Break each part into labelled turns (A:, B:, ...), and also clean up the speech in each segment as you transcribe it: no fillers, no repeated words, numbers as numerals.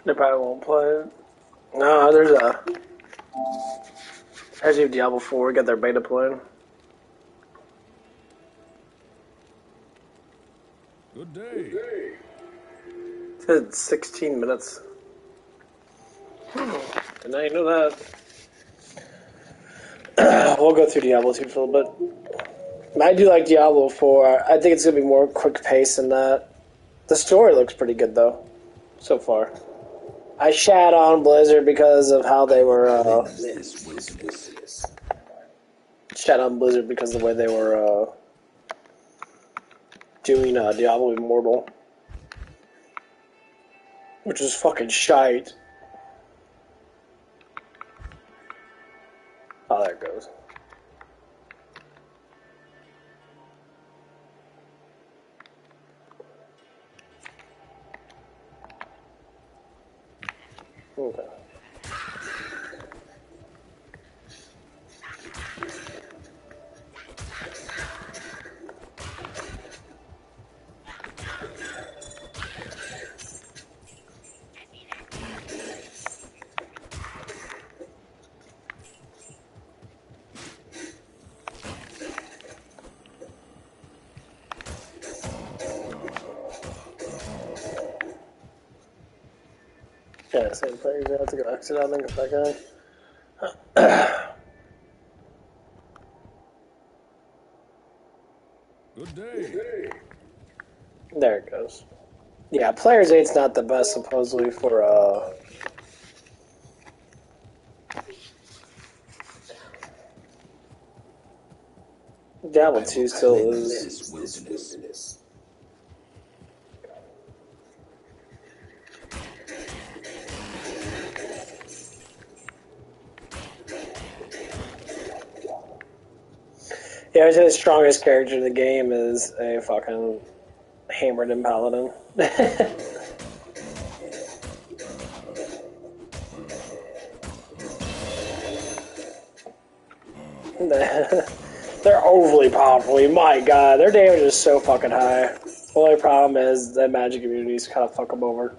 A: They probably won't play it. No, there's a... Actually, Diablo 4 got their beta playing.
B: Good day.
A: It said 16 minutes. Did I know that? We'll go through Diablo 2 for a little bit. I do like Diablo 4. I think it's going to be more quick pace than that. The story looks pretty good, though, so far. I shat on Blizzard because of how they were, shat on Blizzard because of the way they were, doing, Diablo Immortal. Which is fucking shite. Oh, there it goes. Okay. Yeah, same thing. You have to go exit out and then go back in.
B: Good day.
A: There it goes. Yeah, Player's 8's not the best, supposedly, for, Diablo 2 still is. Yeah, I would say the strongest character in the game is a fucking hammered paladin. They're overly powerful. My god, their damage is so fucking high. The only problem is that magic immunities kind of fuck them over.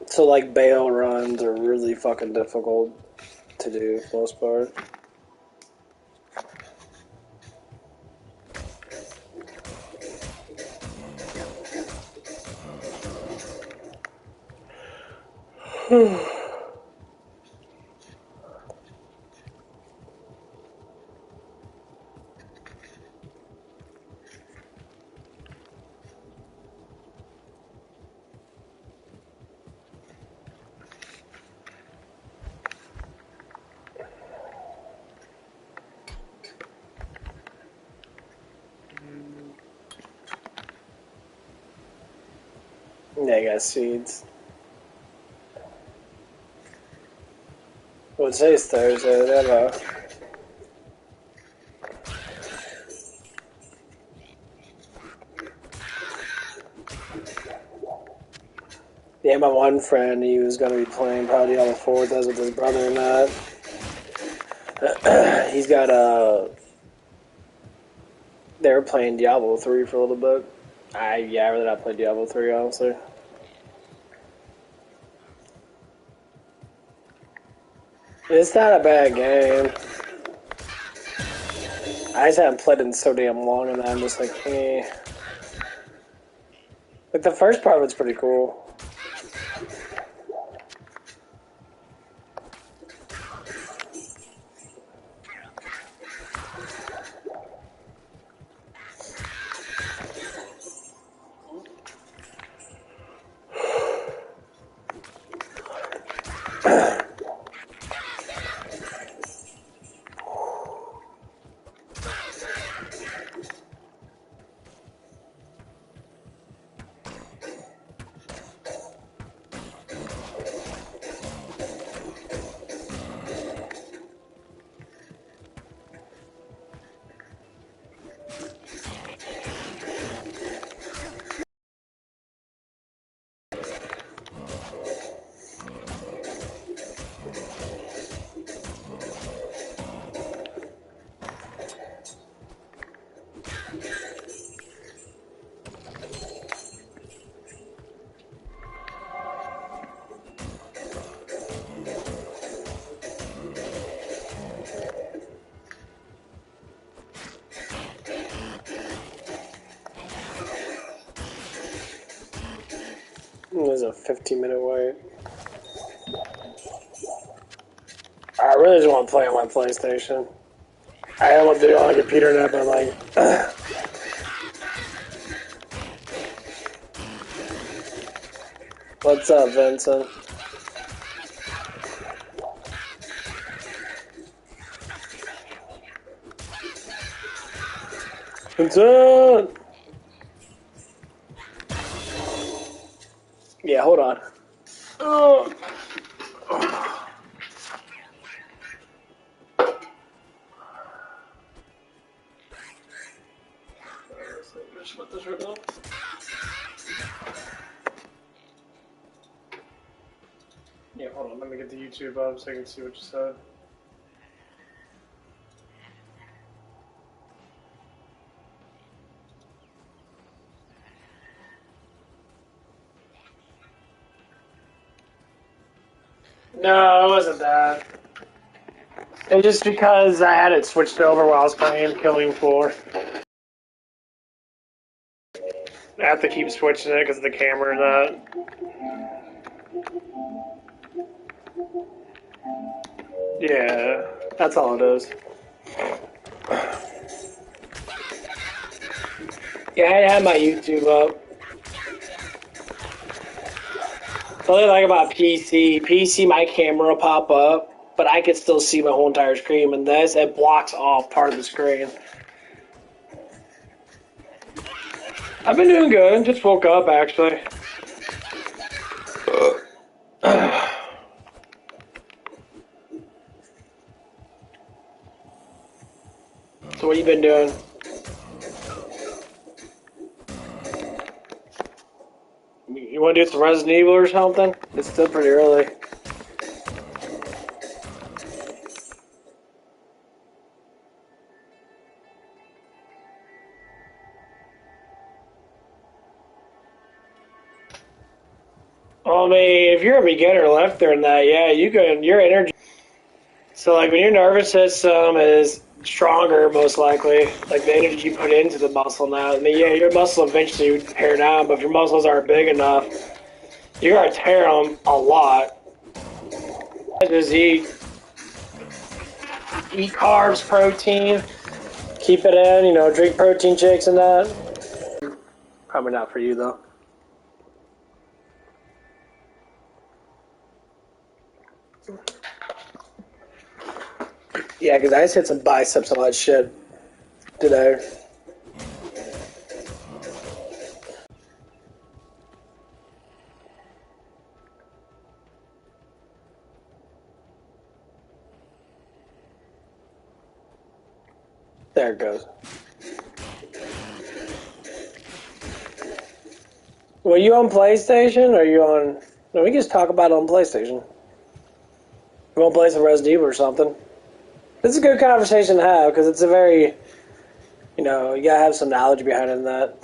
A: So, like, bail runs are really fucking difficult to do for the most part. Yeah, you got seeds. Well, today's Thursday. They have a... Yeah, my one friend, he was going to be playing probably Diablo 4 with us with his brother and that. He's got a... They were playing Diablo 3 for a little bit. I'd rather not play Diablo 3, honestly. It's not a bad game. I just haven't played it in so damn long, and I'm just like, eh. Like, the first part was pretty cool. a 15-minute wait. I really just want to play on my PlayStation. I don't want to do it on the computer now, but like... What's up, Vincent? Vincent! Yeah, hold on. Oh. Yeah, hold on. Let me get the YouTube up so I can see what you said. No, it wasn't that. It's just because I had it switched over while I was playing Killing Floor. I have to keep switching it because of the camera and that. Yeah, that's all it is. Yeah, I had my YouTube up. The only thing about PC, my camera will pop up, but I can still see my whole entire screen. And this, it blocks off part of the screen. I've been doing good. Just woke up, actually. So what you been doing? You want to do some Resident Evil or something? It's still pretty early. Well, I mean, if you're a beginner left there in that, yeah, you can. Your energy. So, like, when your nervous system is stronger, most likely, like the energy you put into the muscle now. I mean, yeah, your muscle eventually would tear down, but if your muscles aren't big enough, you're gonna tear them a lot. Just eat carbs, protein, keep it in. You know, drink protein shakes and that. Probably not for you though. Yeah, because I just hit some biceps on that shit today. There it goes. Were you on PlayStation or are you on... No, we can just talk about it on PlayStation. You want to play some Resident Evil or something? It's a good conversation to have because it's a very... You know, you gotta have some knowledge behind it in that.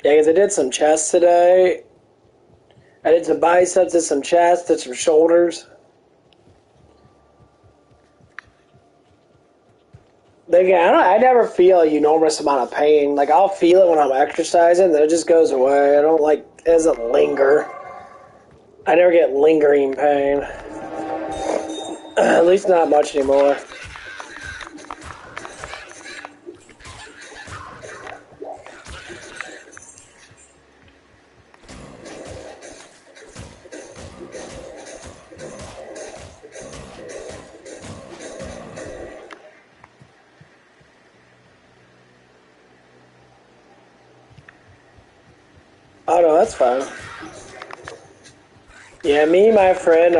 A: Yeah, because I did some chest today. I did some biceps, did some chest, did some shoulders. Again, I never feel an enormous amount of pain. Like, I'll feel it when I'm exercising, then it just goes away. I don't, like, it doesn't linger. I never get lingering pain. At least not much anymore. Oh, no, that's fine. Yeah, me, my friend,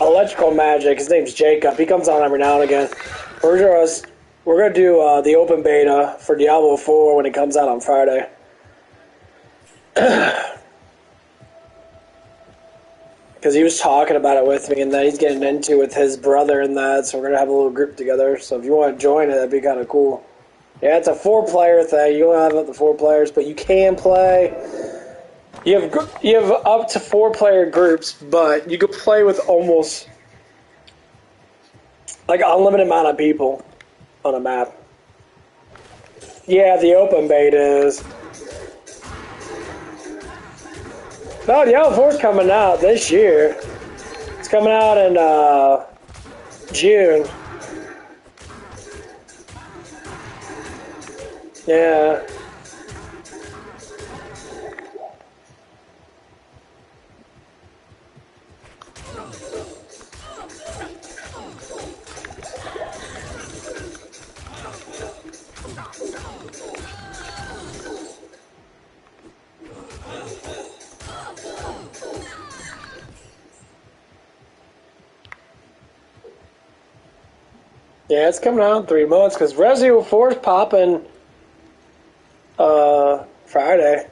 A: Electrical Magic, his name's Jacob. He comes on every now and again. We're gonna do the open beta for Diablo 4 when it comes out on Friday. Because he was talking about it with me, and then he's getting into it with his brother and that, so we're gonna have a little group together. So if you want to join it, that'd be kind of cool. Yeah, it's a 4-player thing. You don't have up to 4 players, but you can play. You have up to 4-player groups, but you could play with almost like an unlimited amount of people on a map. Yeah, the open beta is. No, Diablo 4's coming out this year. It's coming out in June. Yeah. Yeah, it's coming out in 3 months because Resident Evil 4 is popping Friday.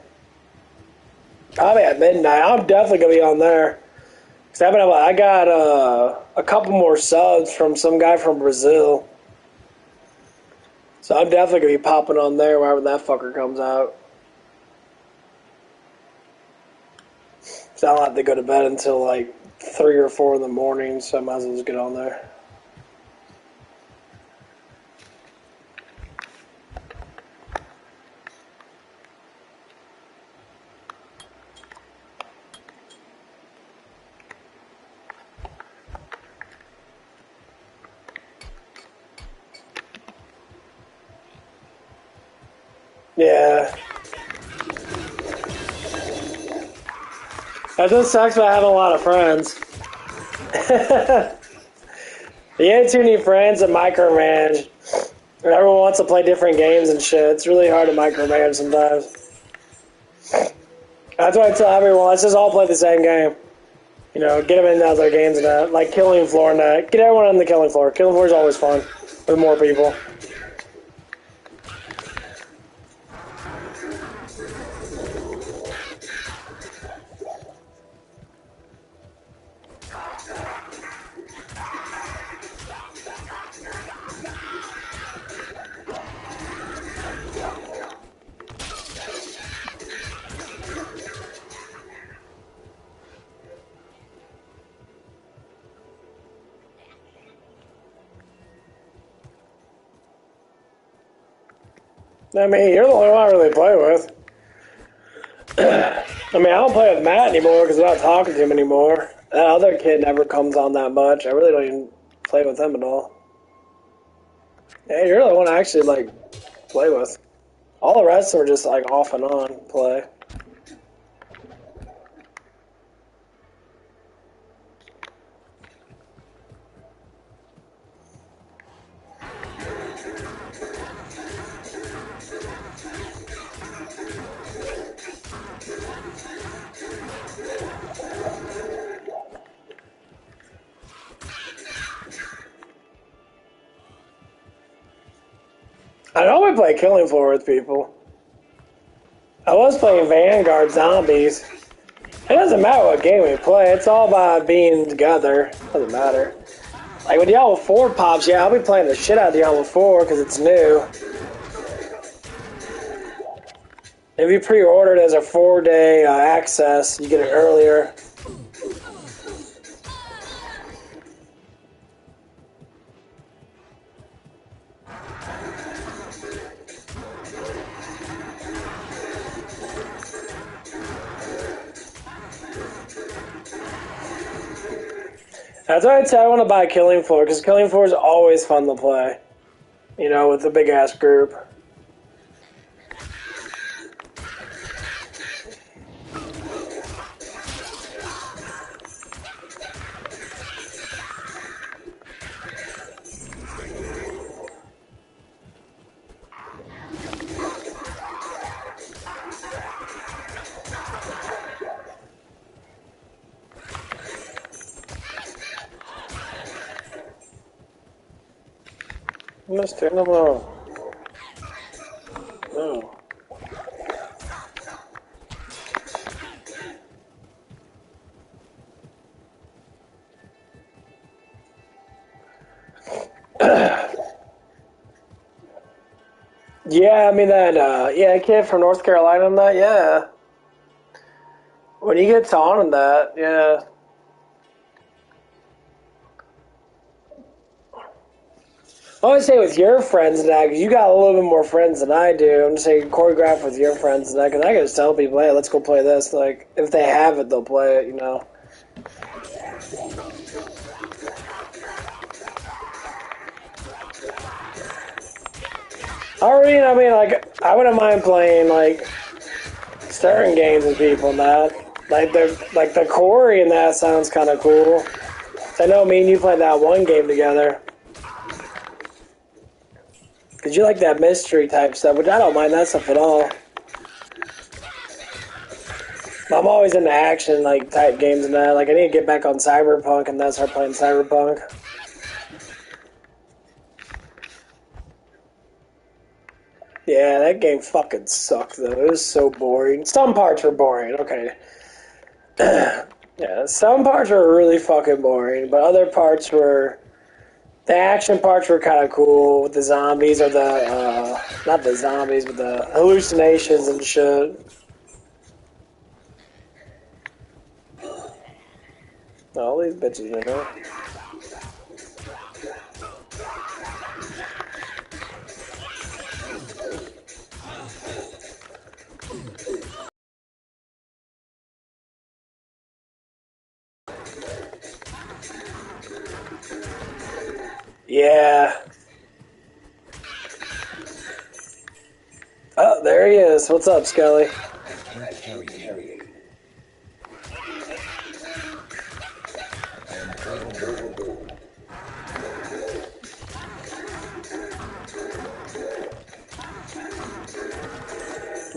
A: Probably at midnight. I'm definitely going to be on there. Cause I got a couple more subs from some guy from Brazil. So I'm definitely going to be popping on there whenever that fucker comes out. So I don't have to go to bed until like 3 or 4 in the morning, so I might as well just get on there. Yeah. That just sucks about having a lot of friends. You get too many friends and micromanage. And everyone wants to play different games and shit. It's really hard to micromanage sometimes. That's why I tell everyone, let's just all play the same game. You know, get them into other games and that. Like Killing Floor and that. Get everyone on the Killing Floor. Killing Floor is always fun with more people. I mean, you're the only one I really play with. I mean, I don't play with Matt anymore because I'm not talking to him anymore. That other kid never comes on that much. I really don't even play with him at all. Yeah, you're the only one I actually, like, play with. All the rest are just, like, off and on play. I normally play Killing Floor with people. I was playing Vanguard Zombies. It doesn't matter what game we play. It's all about being together. It doesn't matter. Like when Diablo 4 pops, yeah, I'll be playing the shit out of Diablo 4 because it's new. If you pre-order it as a 4-day access, you get it earlier. That's why I say I want to buy Killing Floor, because Killing Floor is always fun to play. You know, with a big-ass group. Let's turn them on. No. Yeah, I mean that, yeah, kid from North Carolina and that, yeah. When he gets on in that, yeah. I always say with your friends and that, because you got a little bit more friends than I do. I'm just saying choreograph with your friends and that, because I can just tell people, hey, let's go play this. Like, if they have it, they'll play it, you know. I mean, like, I wouldn't mind playing, like, certain games with people and that. Like the Corey and that sounds kind of cool. I know me and you played that one game together. Cause you like that mystery type stuff, which I don't mind that stuff at all. I'm always into action like type games and that. Like I need to get back on Cyberpunk and then start playing Cyberpunk. Yeah, that game fucking sucked though. It was so boring. Some parts were boring. Okay. Yeah, some parts were really fucking boring, but other parts were. The action parts were kind of cool with the zombies or the, not the zombies, but the hallucinations and shit. All these bitches, you know. Yeah. Oh, there he is. What's up, Skelly?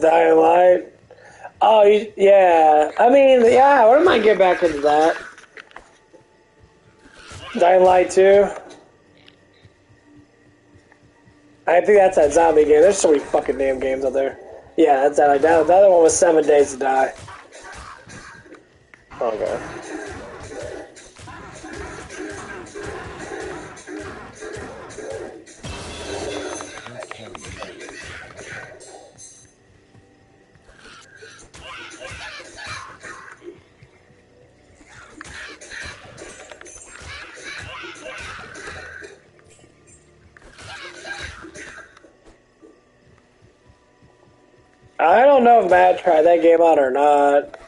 A: Dying Light. Oh, yeah. I mean, yeah, I wouldn't mind getting back into that. Dying Light 2. I think that's that zombie game. There's so many fucking damn games out there. Yeah, that's that. The other one was 7 Days to Die. Okay. I don't know if Matt tried that game out or not.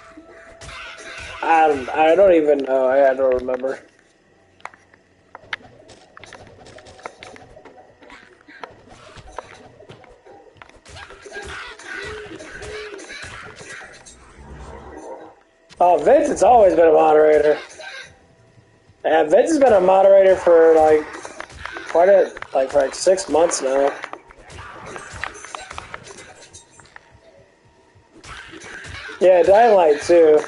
A: I don't even know. I don't remember. Oh, Vince has always been a moderator. Yeah, Vince has been a moderator for for like 6 months now. Yeah, Dying Light too.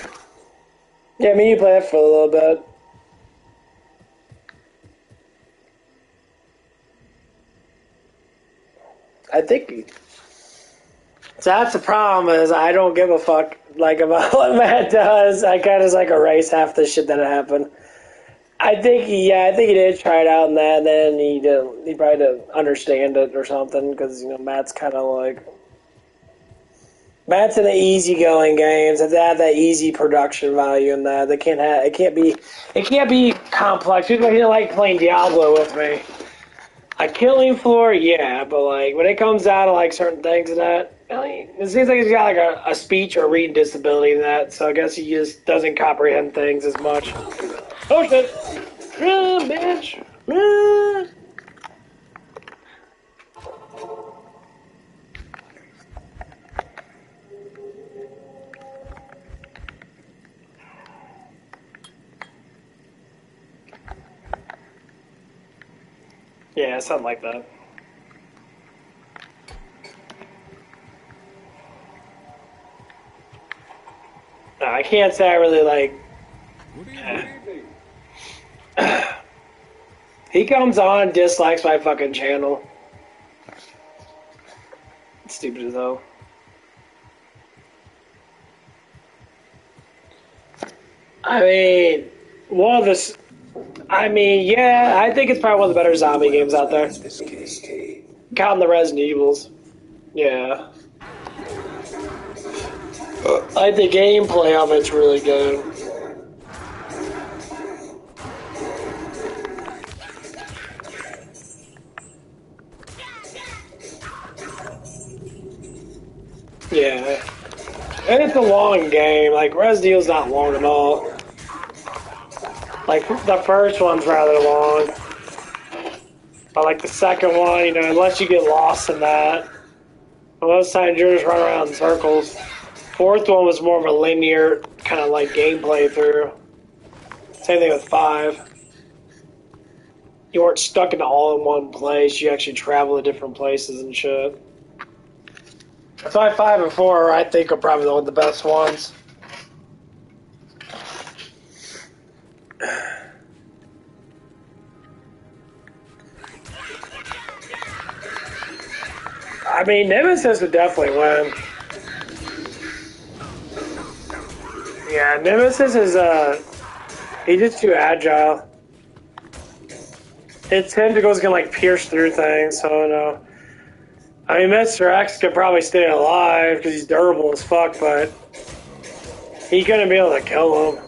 A: Yeah, me and you played that for a little bit. I think that's the problem is I don't give a fuck like about what Matt does. I kind of like erase half the shit that happened. I think he did try it out in that, and then he probably didn't understand it or something because Matt's kind of like Matt's in the easygoing games. If they have that easy production value in that, it can't be complex. People didn't like playing Diablo with me. A killing floor, yeah, but like when it comes down to like certain things and that, it seems like he's got like a speech or reading disability in that, so I guess he just doesn't comprehend things as much. Oh shit! Bitch! Yeah, something like that. No, I can't say I really like. He comes on, dislikes my fucking channel. It's stupid as hell. I mean, yeah, I think it's probably one of the better zombie games out there. Counting the Resident Evils. Yeah. Like the gameplay of it's really good. Yeah. And it's a long game. Like, Resident Evil's not long at all. Like, the first one's rather long. But, like, the second one, you know, unless you get lost in that, most times you're just running around in circles. Fourth one was more of a linear kind of, like, gameplay through. Same thing with 5. You weren't stuck in all in one place. You actually travel to different places and shit. That's why 5 and 4, I think, are probably the best ones. I mean, Nemesis would definitely win. Yeah, Nemesis is, he's just too agile. His tentacles can, like, pierce through things, so, you know. I mean, Mr. X could probably stay alive because he's durable as fuck, but he couldn't be able to kill him.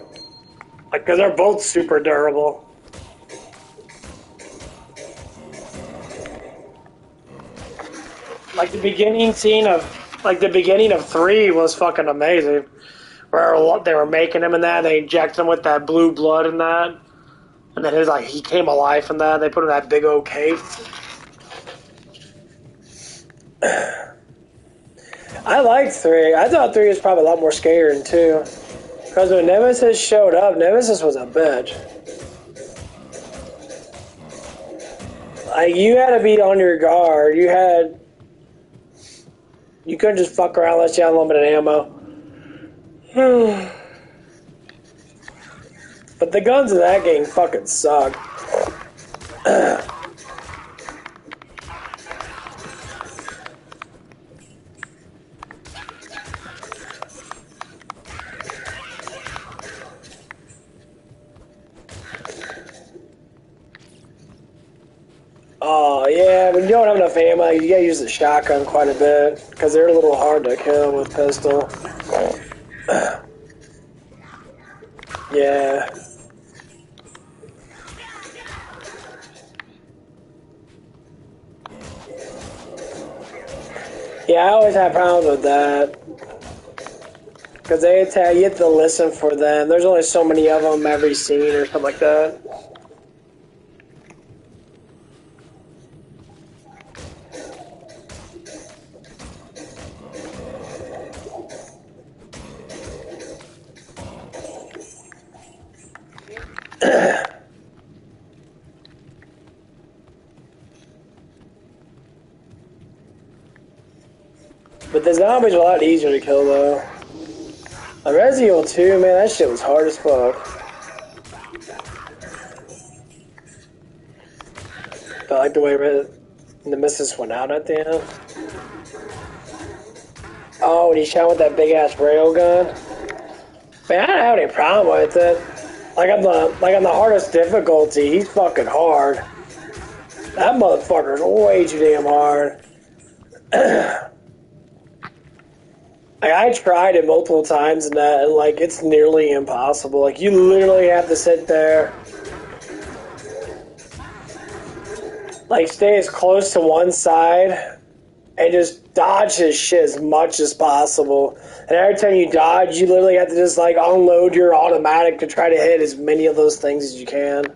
A: Like, because they're both super durable. Like, the beginning scene of, like, the beginning of 3 was fucking amazing. Where they were making him in that, they injected him with that blue blood in that. And then he came alive from that. They put him in that big old cave. I liked 3. I thought 3 was probably a lot more scary than 2. Because when Nemesis showed up, Nemesis was a bitch. Like, you had to be on your guard. You couldn't just fuck around unless you had unlimited ammo. But the guns in that game fucking suck. Oh, yeah, when you don't have enough ammo, you gotta use the shotgun quite a bit, because they're a little hard to kill with pistol. Yeah. Yeah, I always have problems with that. Because you have to listen for them. There's only so many of them every scene or something like that. But the zombies are a lot easier to kill, though. Like Resident Evil 2, man, that shit was hard as fuck. I like the way Nemesis went out at the end. Oh, when he shot with that big-ass railgun. Man, I don't have any problem with it. Like on the hardest difficulty, he's fucking hard. That motherfucker's way too damn hard. Like, I tried it multiple times and that, and like, it's nearly impossible. Like, you literally have to sit there, like, stay as close to one side, and just dodge his shit as much as possible. And every time you dodge, you literally have to just, like, unload your automatic to try to hit as many of those things as you can.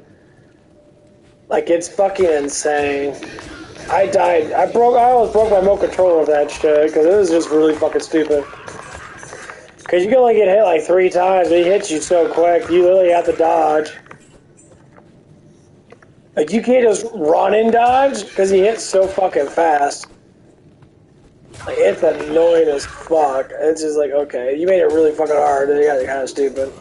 A: Like, it's fucking insane. I died. I almost broke my remote controller with that shit, because it was just really fucking stupid. Because you can only get hit like 3 times, but he hits you so quick, you literally have to dodge. Like, you can't just run and dodge, because he hits so fucking fast. Like, it's annoying as fuck. It's just like, okay, you made it really fucking hard, and you got it kind of stupid.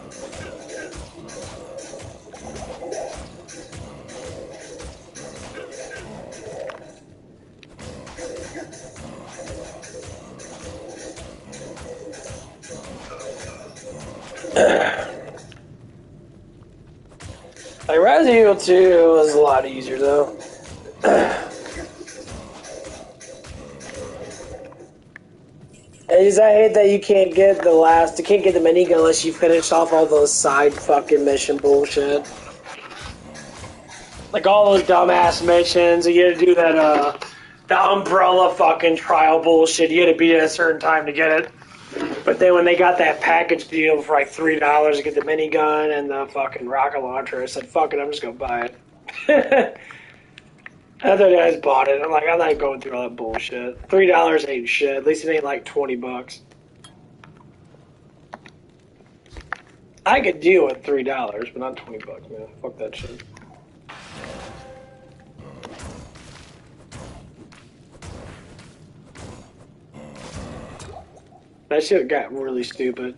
A: Like, Resident Evil 2 was a lot easier, though. I hate that you can't get the minigun unless you finish off all those side fucking mission bullshit. Like all those dumbass missions, you gotta do that the umbrella fucking trial bullshit. You had to be at a certain time to get it. But then when they got that package deal for like $3 to get the minigun and the fucking rocket launcher, I said, fuck it, I'm just gonna buy it. I thought I just bought it. I'm like, I'm not going through all that bullshit. $3 ain't shit. At least it ain't like $20. I could deal with $3, but not $20, man. Fuck that shit. That shit got really stupid.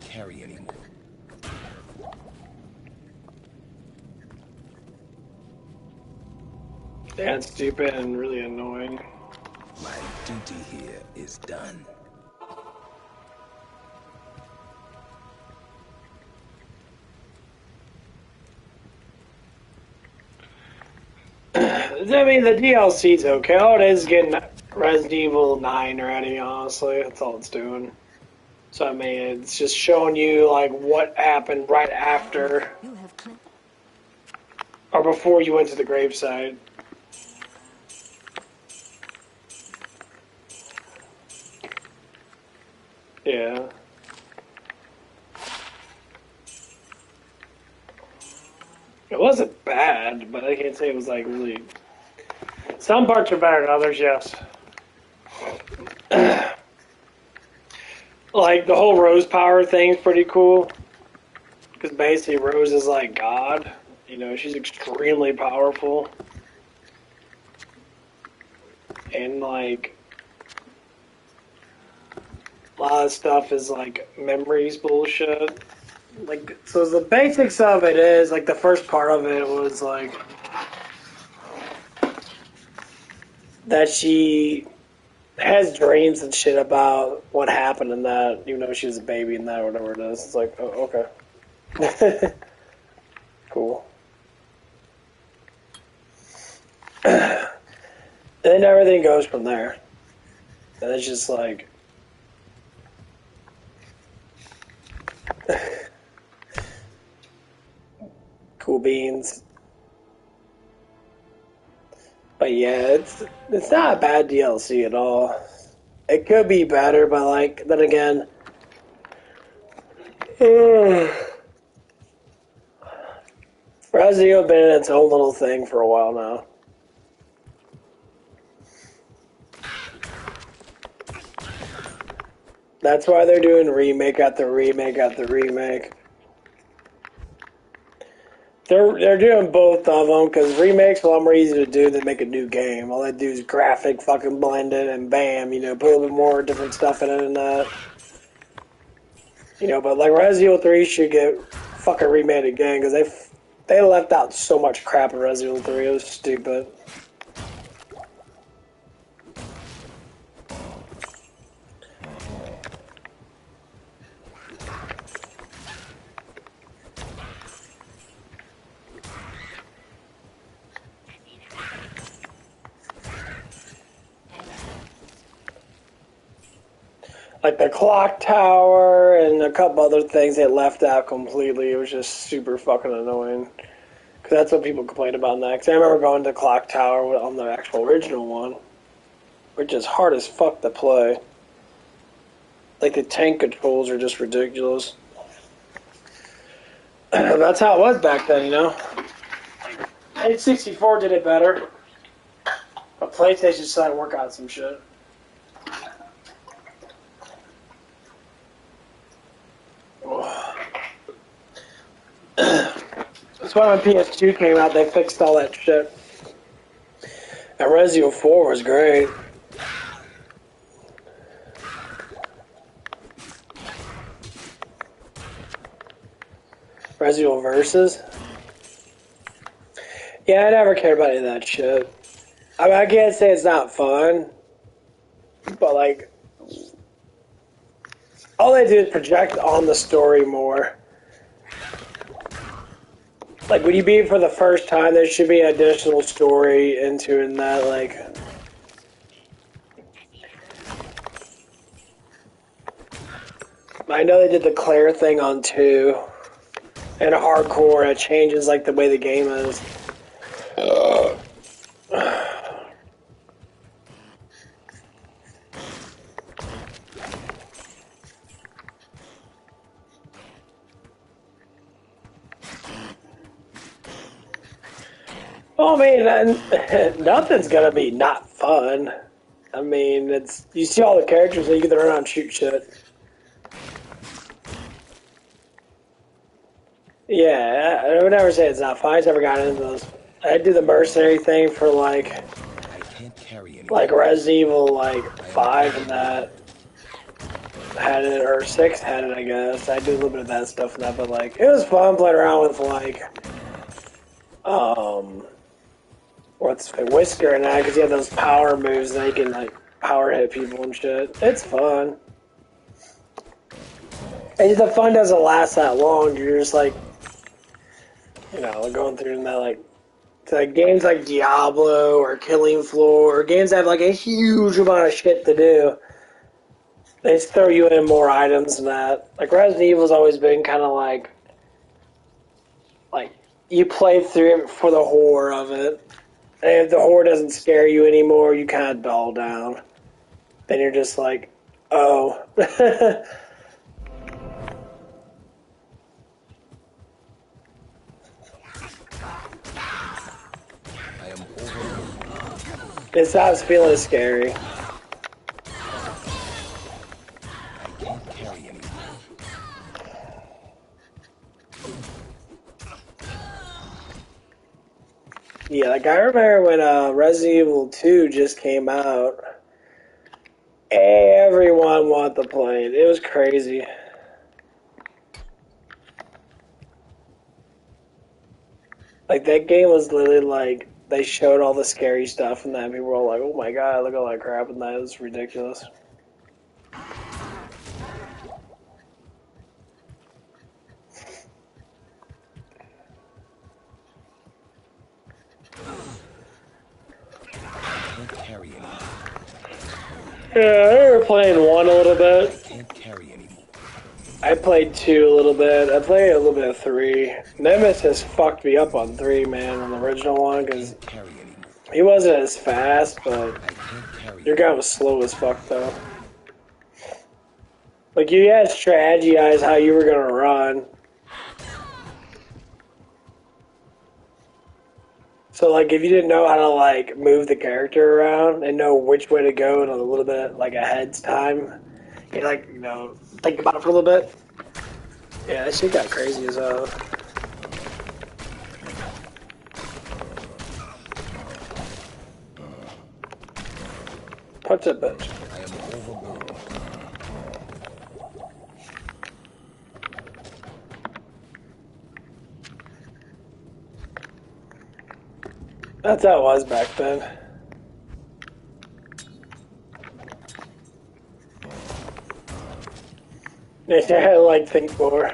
C: Carry anymore.
A: That's stupid and really annoying.
C: My duty here is done.
A: I mean, the DLC's okay. All it is getting Resident Evil 9 ready, honestly. That's all it's doing. So, I mean, it's just showing you, like, what happened right after or before you went to the graveside. Yeah. It wasn't bad, but I can't say it was, like, really... Some parts are better than others, yes. Like, the whole Rose power thing's pretty cool. Because basically Rose is like God. You know, she's extremely powerful. And, like, a lot of stuff is, like, memories bullshit. Like, so the basics of it is, like, the first part of it was, like, that she has dreams and shit about what happened in that, even though she was a baby in that or whatever it is. It's like, oh, okay. Cool. And then everything goes from there. And it's just like... cool beans. But yeah, it's not a bad DLC at all. It could be better, but like, then again... Resident Evil been in its own little thing for a while now. That's why they're doing remake after remake after remake. They're doing both of them because remakes are a lot more easy to do than make a new game. All they do is graphic fucking blend it and bam, you know, put a little bit more different stuff in it and that. You know, but like Resident Evil 3 should get fucking remade again because they left out so much crap in Resident Evil 3. It was stupid. Like the clock tower and a couple other things they left out completely. It was just super fucking annoying. Because that's what people complained about next. I remember going to the clock tower on the actual original one, which is hard as fuck to play. Like the tank controls are just ridiculous. That's how it was back then, you know? N64 did it better. But PlayStation decided to work out some shit. That's why when PS2 came out, they fixed all that shit. And Resident Evil 4 was great. Resident Evil Versus? Yeah, I never cared about any of that shit. I mean, I can't say it's not fun, but like, all they do is project on the story more. Like, when you beat it for the first time, there should be an additional story into it, and that, like... I know they did the Claire thing on 2. And hardcore, it changes, like, the way the game is. Well, I mean, nothing's gonna be not fun. I mean, it's you see all the characters and you get to run around and shoot shit. Yeah, I would never say it's not fun. I just never got into those. I do the mercenary thing for
C: I can't carry anymore.
A: like Resident Evil, like 5 and that had it, or 6 had it, I guess. I do a little bit of that stuff and that, but like it was fun playing around with like what's Whisker and that, because you have those power moves that you can like power hit people and shit. It's fun. And the fun doesn't last that long. You're just like, you know, going through that like games like Diablo or Killing Floor, or games that have like a huge amount of shit to do. They just throw you in more items than that. Like Resident Evil's always been kind of like you play through it for the horror of it. And if the horror doesn't scare you anymore, you kind of dull down. Then you're just like, oh. It stops feeling scary.
C: I can't carry anymore.
A: Yeah, like I remember when Resident Evil 2 just came out, everyone wanted to play it. It was crazy. Like that game was literally like they showed all the scary stuff and that people were all like, "Oh my god, look at all that crap," and that was ridiculous.
C: Carry anymore.
A: Yeah, I remember playing 1 a little bit.
C: Can't carry anymore.
A: I played 2 a little bit. I played a little bit of 3. Nemesis fucked me up on 3, man, on the original one, because he wasn't as fast, but your guy was slow as fuck, though. Like, you had to strategize how you were gonna run. So, like, if you didn't know how to, like, move the character around and know which way to go in a little bit, like, ahead time, you, like, you know, think about it for a little bit. Yeah, that shit got crazy as hell. Punch that bitch.
C: I am overboard.
A: That's how it was back then. I had to, like, think more.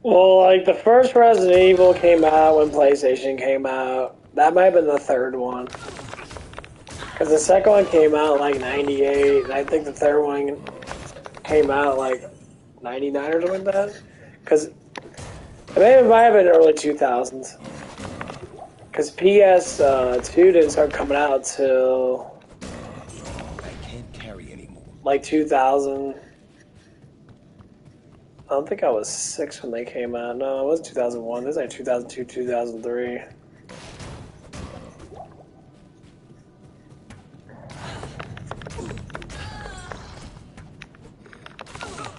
A: Well, like, the first Resident Evil came out when PlayStation came out. That might have been the third one. Because the second one came out, like, 98, and I think the third one came out, like, 99 or something like that. Because it might have been early 2000s. Because PS2 didn't start coming out till
C: I can't carry anymore.
A: like 2000. I don't think I was 6 when they came out. No, it was 2001. This is like 2002, 2003.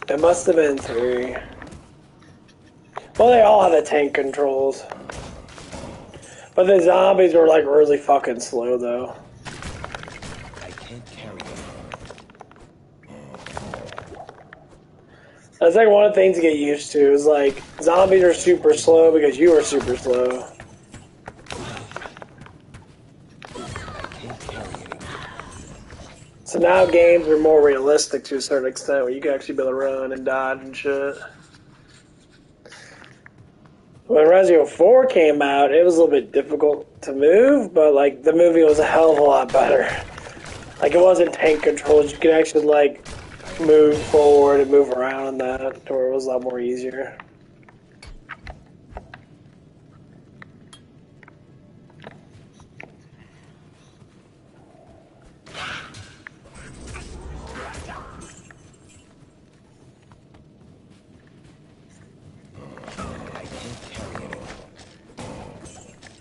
A: It must have been 3. Well, they all have the tank controls. But the zombies were like really fucking slow though.
C: I can't carry
A: That's like one of the things to get used to is like zombies are super slow because you are super slow. So now games are more realistic to a certain extent, where you can actually be able to run and dodge and shit. When Resident Evil 4 came out, it was a little bit difficult to move, but like the movie was a hell of a lot better. Like it wasn't tank controls; you could actually like move forward and move around and that, to where it was a lot more easier.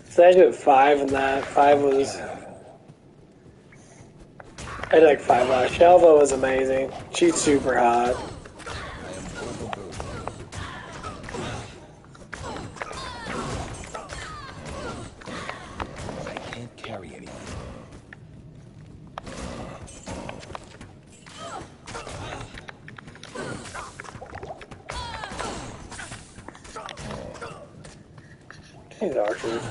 A: So I did 5 in that. 5 was... I did like 5 last. Shelva was amazing. She's super hot.
C: I can't carry anymore.
A: These archers.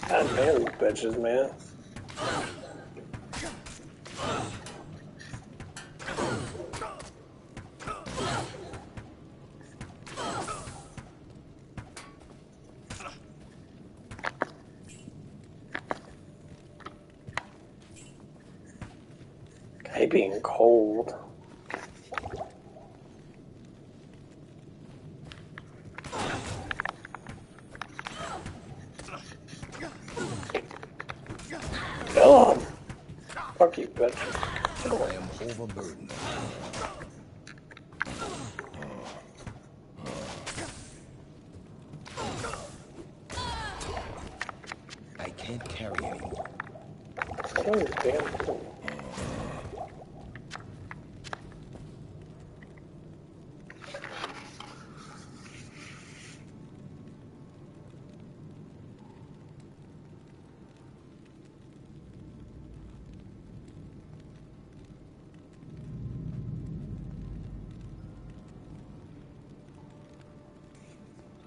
A: God damn, these bitches, man. Guy being cold. Kill him! Fuck you, bitch.
C: I am overburdened. I can't carry anymore.
A: Oh, damn.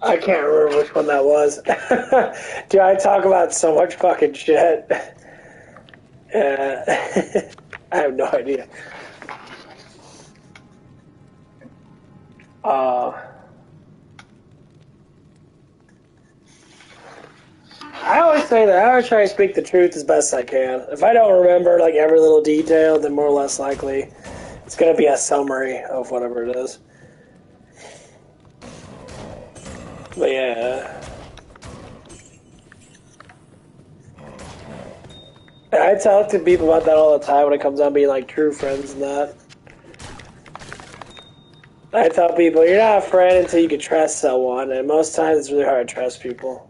A: I can't remember which one that was. Dude, I talk about so much fucking shit. I have no idea. I always say that. I always try to speak the truth as best I can. If I don't remember like every little detail, then more or less likely it's going to be a summary of whatever it is. But yeah. I talk to people about that all the time when it comes on being like true friends and that. I tell people, you're not a friend until you can trust someone, and most times it's really hard to trust people.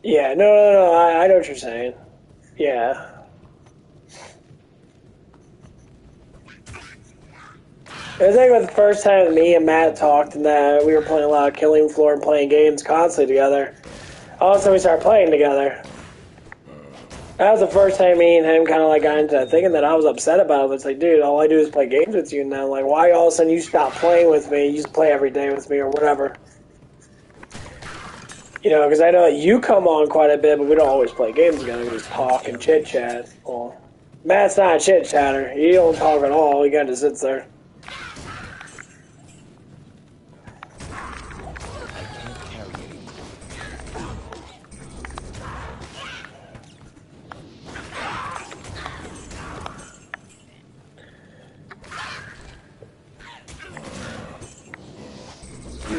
A: Yeah, no, I know what you're saying. Yeah. I think it was the first time me and Matt talked and that we were playing a lot of Killing Floor and playing games constantly together. All of a sudden we started playing together. That was the first time me and him kind of like got into thinking that I was upset about it. It's like, dude, all I do is play games with you now. Like, why all of a sudden you stop playing with me? You just play every day with me or whatever. You know, because I know that you come on quite a bit, but we don't always play games together. We just talk and chit-chat. Well, Matt's not a chit-chatter. He don't talk at all. He kind of sits there.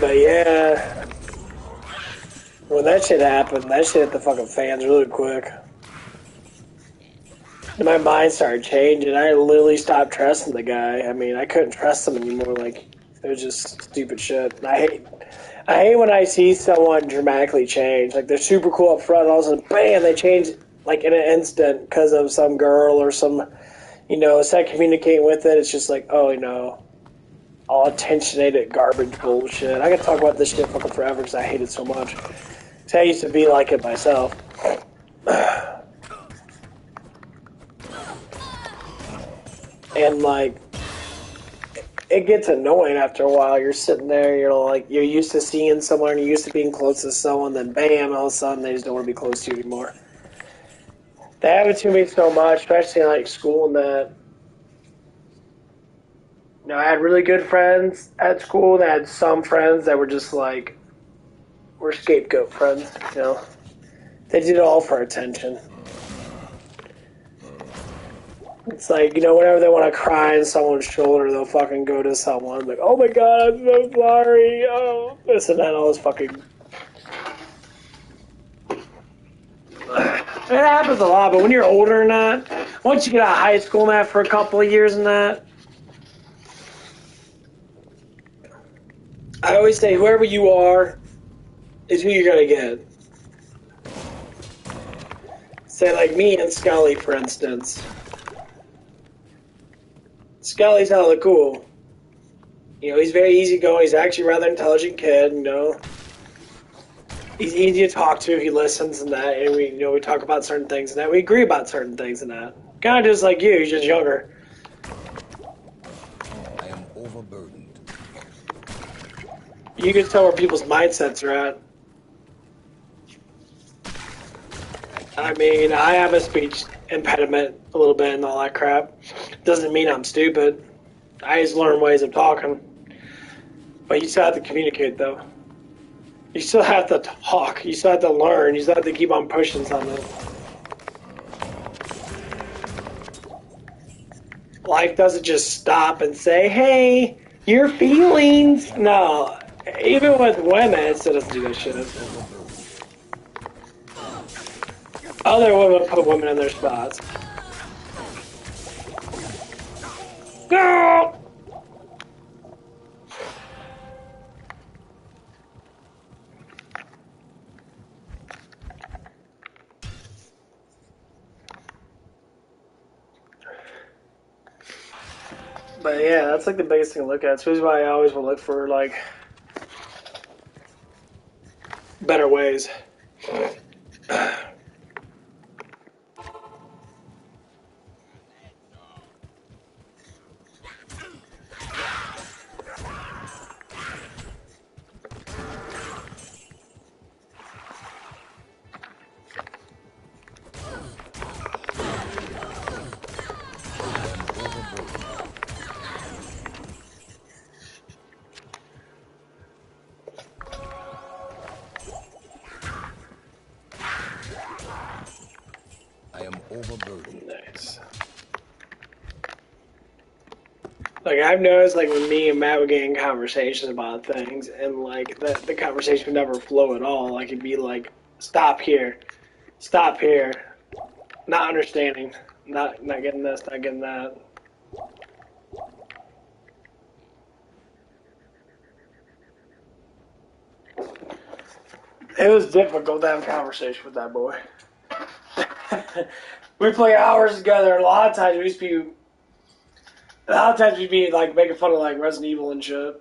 A: But yeah, when that shit happened, that shit hit the fucking fans really quick. And my mind started changing. I literally stopped trusting the guy. I mean, I couldn't trust him anymore. Like, it was just stupid shit. I hate when I see someone dramatically change. Like they're super cool up front, and all of a sudden, bam, they change like in an instant because of some girl or some, instead of communicating with it, it's just like, oh, all attentionated garbage bullshit. I could talk about this shit fucking forever because I hate it so much. 'Cause I used to be like it myself. And like, it gets annoying after a while. You're sitting there, you're used to seeing someone, and you're used to being close to someone, then bam, all of a sudden they just don't want to be close to you anymore. They have it to me so much, especially in like school and that. I had really good friends at school, and I had some friends that were just like, were scapegoat friends. They did it all for attention. It's like, whenever they want to cry on someone's shoulder, they'll fucking go to someone like, oh my god, I'm so sorry, oh, this and that, all this fucking... It happens a lot, but when you're older than that, once you get out of high school and that for a couple of years and that, I always say whoever you are is who you're going to get. Say like me and Scully, for instance. Scully's hella cool. He's very easygoing. He's actually a rather intelligent kid, He's easy to talk to if he listens and that, and we talk about certain things and that. We agree about certain things and that. Kind of just like you, he's just younger.
C: I am overburdened.
A: You can tell where people's mindsets are at. I mean, I have a speech impediment a little bit and all that crap. Doesn't mean I'm stupid. I just learn ways of talking. But you still have to communicate, though. You still have to talk. You still have to learn. You still have to keep on pushing something. Life doesn't just stop and say, hey, your feelings. No. Even with women, it still doesn't do that shit. Other women put women in their spots. No! But yeah, that's like the biggest thing to look at. So that's why I always will look for like better ways.
C: I am overburdened.
A: Nice. Like I've noticed, like when me and Matt would get in conversations about things, and like the conversation would never flow at all. Like it'd be like, stop here, not understanding, not getting this, not getting that. It was difficult to have a conversation with that boy. We play hours together, and a lot of times we'd be like making fun of like Resident Evil and shit.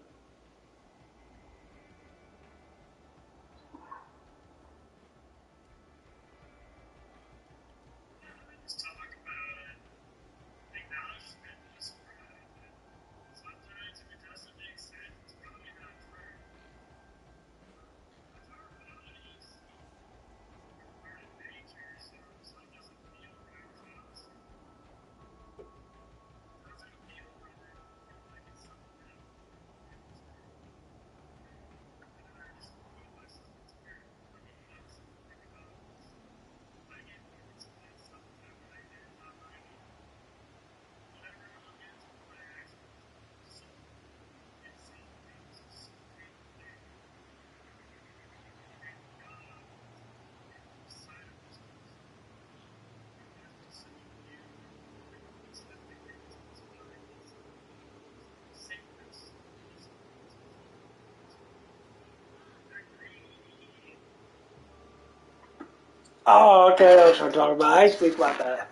A: Oh, okay, that's what I'm talking about. I speak about that.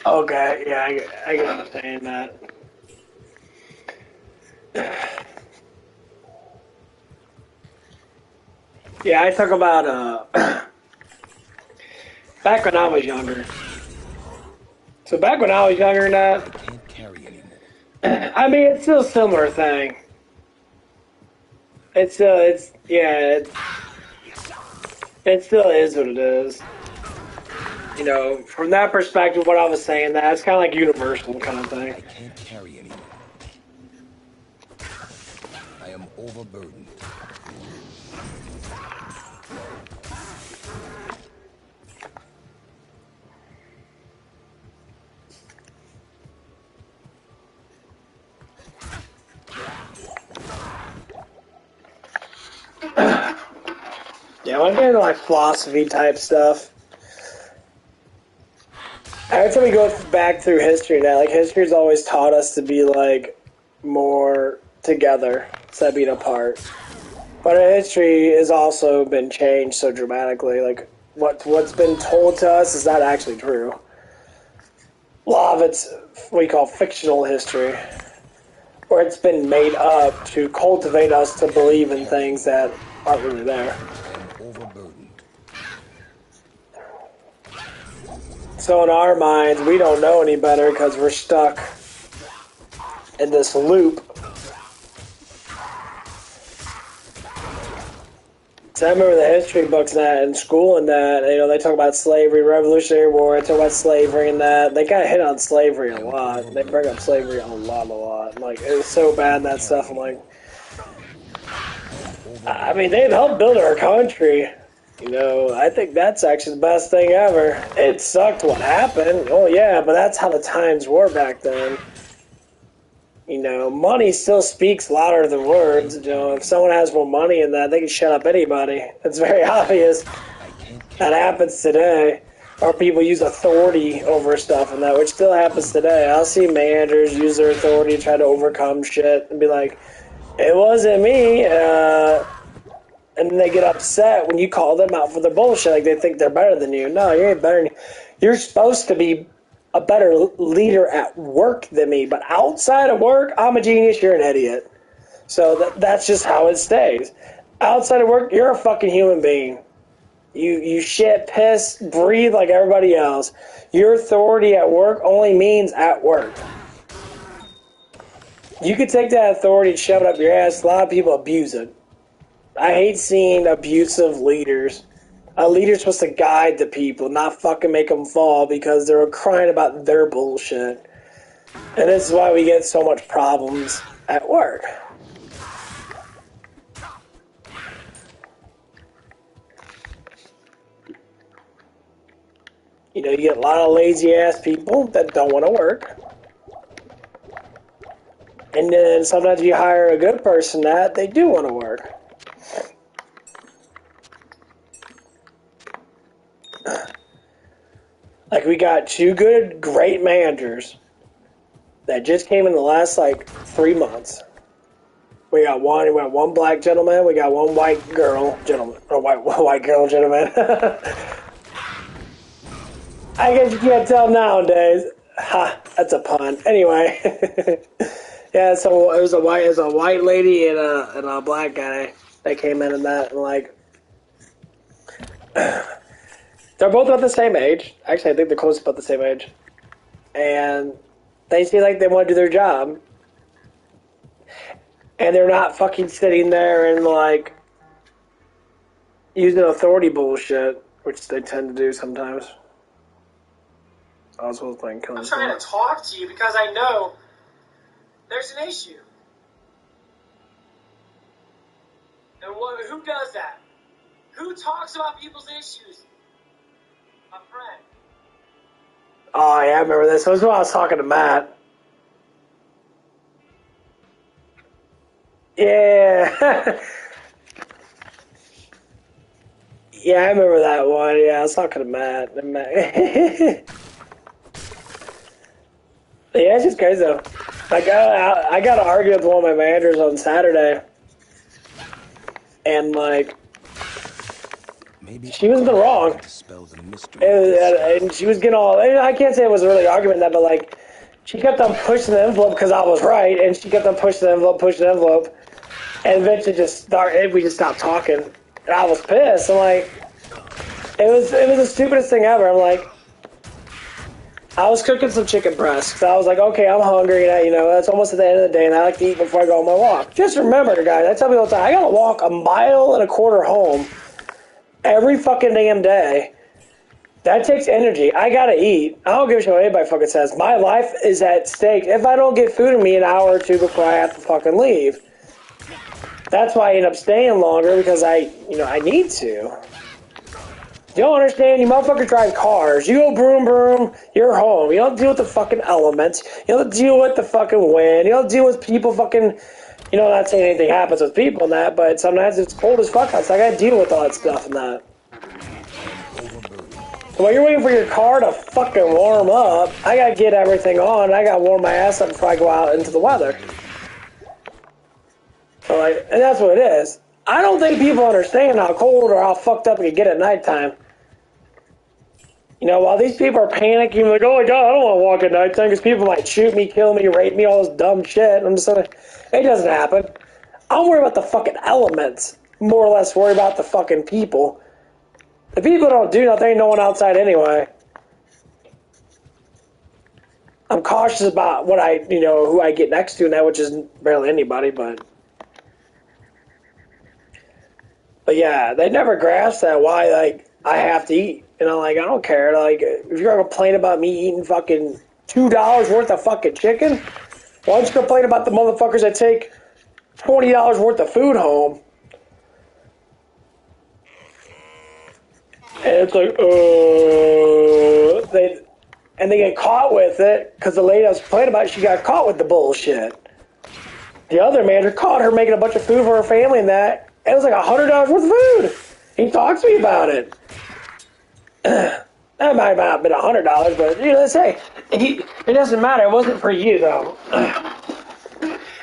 A: Okay, yeah, I get what you're saying that. Yeah, I talk about back when I was younger. So back when I was younger,
C: I can't carry anymore.
A: I mean, it's still a similar thing. It still is what it is. You know, from that perspective, what I was saying, that's kind of like universal kind of thing.
C: I can't carry anymore. I am overburdened.
A: Yeah, when I get into like philosophy type stuff, every time we go back through history now, like history's always taught us to be like more together instead of being apart. But our history has also been changed so dramatically. Like what's been told to us is not actually true. A lot of it's what we call fictional history, where it's been made up to cultivate us to
C: I can't
A: believe in
C: carry
A: things
C: anymore.
A: that aren't really there.
C: I am overburdened.
A: So in our minds, we don't know any better because we're stuck in this loop. So I remember the history books and that in school and that, you know, they talk about slavery, Revolutionary War, they talk about slavery and that. They kind of hit on slavery
C: I
A: a
C: am
A: lot. They bring up
C: overburdened.
A: slavery a lot. Like, it was so
C: I
A: bad,
C: can't
A: that
C: carry
A: stuff. I'm like,
C: anymore. I am
A: I mean, they've
C: overburdened.
A: helped build our country. You know, I think that's actually the best thing ever. It sucked what happened. Oh, yeah, but that's how the times were back then. You know, money still speaks louder than
C: I
A: words.
C: can't
A: You know,
C: carry
A: if someone
C: anymore.
A: has more money in that, they can shut up anybody. It's very obvious.
C: I can't
A: That
C: carry
A: happens
C: anymore.
A: today. Or people use authority over stuff and that, which still happens today. I'll see managers use their authority to try to overcome shit and be like, it wasn't me. And then they get upset when you call them out for their bullshit, like they think they're better than you. No, you ain't better than you. You're supposed to be a better leader at work than me, but outside of work, I'm a genius, you're an idiot. So that's just how it stays. Outside of work, you're a fucking human being. You shit, piss, breathe like everybody else. Your authority at work only means at work. You could take that authority and
C: I
A: shove it
C: can't
A: up your
C: carry
A: ass. A lot of
C: anymore.
A: people abuse it. I hate seeing abusive leaders. A leader's supposed to guide the people, not fucking make them fall because they're crying about their bullshit. And this is why we get so much problems at work. You know, you get a lot of lazy ass people that don't want to work. And then sometimes you hire a good person that they do want to work. Like we got two great managers that just came in the last like 3 months. We got one black gentleman, we got one white girl gentleman, or white girl gentleman. I guess you can't tell nowadays. Ha, that's a pun. Anyway, yeah. So it was a white lady and a black guy that came in and that and like they're both about the same age. Actually, I think they're close about the same age, and they seem like they want to do their job, and they're not fucking sitting there and like using authority bullshit, which they tend to do sometimes. I was playing Killing
D: I'm trying to talk to you because I know there's an issue. And who does that? Who talks about people's issues? My friend.
A: Oh yeah, I remember this. This was when I was talking to Matt. Yeah. Yeah, I remember that one. Yeah, I was talking to Matt. Yeah, it's just crazy though. Like I got to argue with one of my managers on Saturday, and like
C: Maybe
A: she was in the wrong.
C: dispel the mystery. Of this
A: And she was getting all, I can't say it was a really argument that, but like, she kept on pushing the envelope because I was right, and she kept on pushing the envelope, and eventually we just stopped talking, and I was pissed. I'm like, it was the stupidest thing ever. I'm like, I was cooking some chicken breast, because I was like, okay, I'm hungry, and it's almost at the end of the day, and I like to eat before I go on my walk. Just remember, guys, I tell people all the time, I gotta walk 1.25 miles home every fucking damn day. That takes energy. I gotta eat. I don't give a shit what anybody fucking says. My life is at stake if I don't get food in me an hour or two before I have to fucking leave. That's why I end up staying longer, because I need to. You don't understand? You motherfuckers drive cars. You go broom broom, you're home. You don't deal with the fucking elements. You don't deal with the fucking wind. You don't deal with people fucking, not saying anything happens with people and that, but sometimes it's cold as fuck outside. I gotta deal with all that stuff and that. So while you're waiting for your car to fucking warm up, I gotta get everything on. I gotta warm my ass up before I go out into the weather. So and that's what it is. I don't think people understand how cold or how fucked up it can get at nighttime. While these people are panicking, like, oh my god, I don't want to walk at nighttime because people might shoot me, kill me, rape me, all this dumb shit. I'm just like, it doesn't happen. I'm worried about the fucking elements. More or less worried about the fucking people. The people don't do nothing, ain't no one outside anyway. I'm cautious about what who I get next to and that, which is barely anybody, but yeah, they never grasp that why, like, I have to eat. And I'm like, I don't care. Like, if you're gonna complain about me eating fucking $2 worth of fucking chicken, why don't you complain about the motherfuckers that take $20 worth of food home? And it's like, they get caught with it because the lady I was complaining about, she got caught with the bullshit. The other manager caught her making a bunch of food for her family and that. And it was like $100 worth of food. He talked to me about it. That might have not been $100, but let's say it doesn't matter. It wasn't for you though.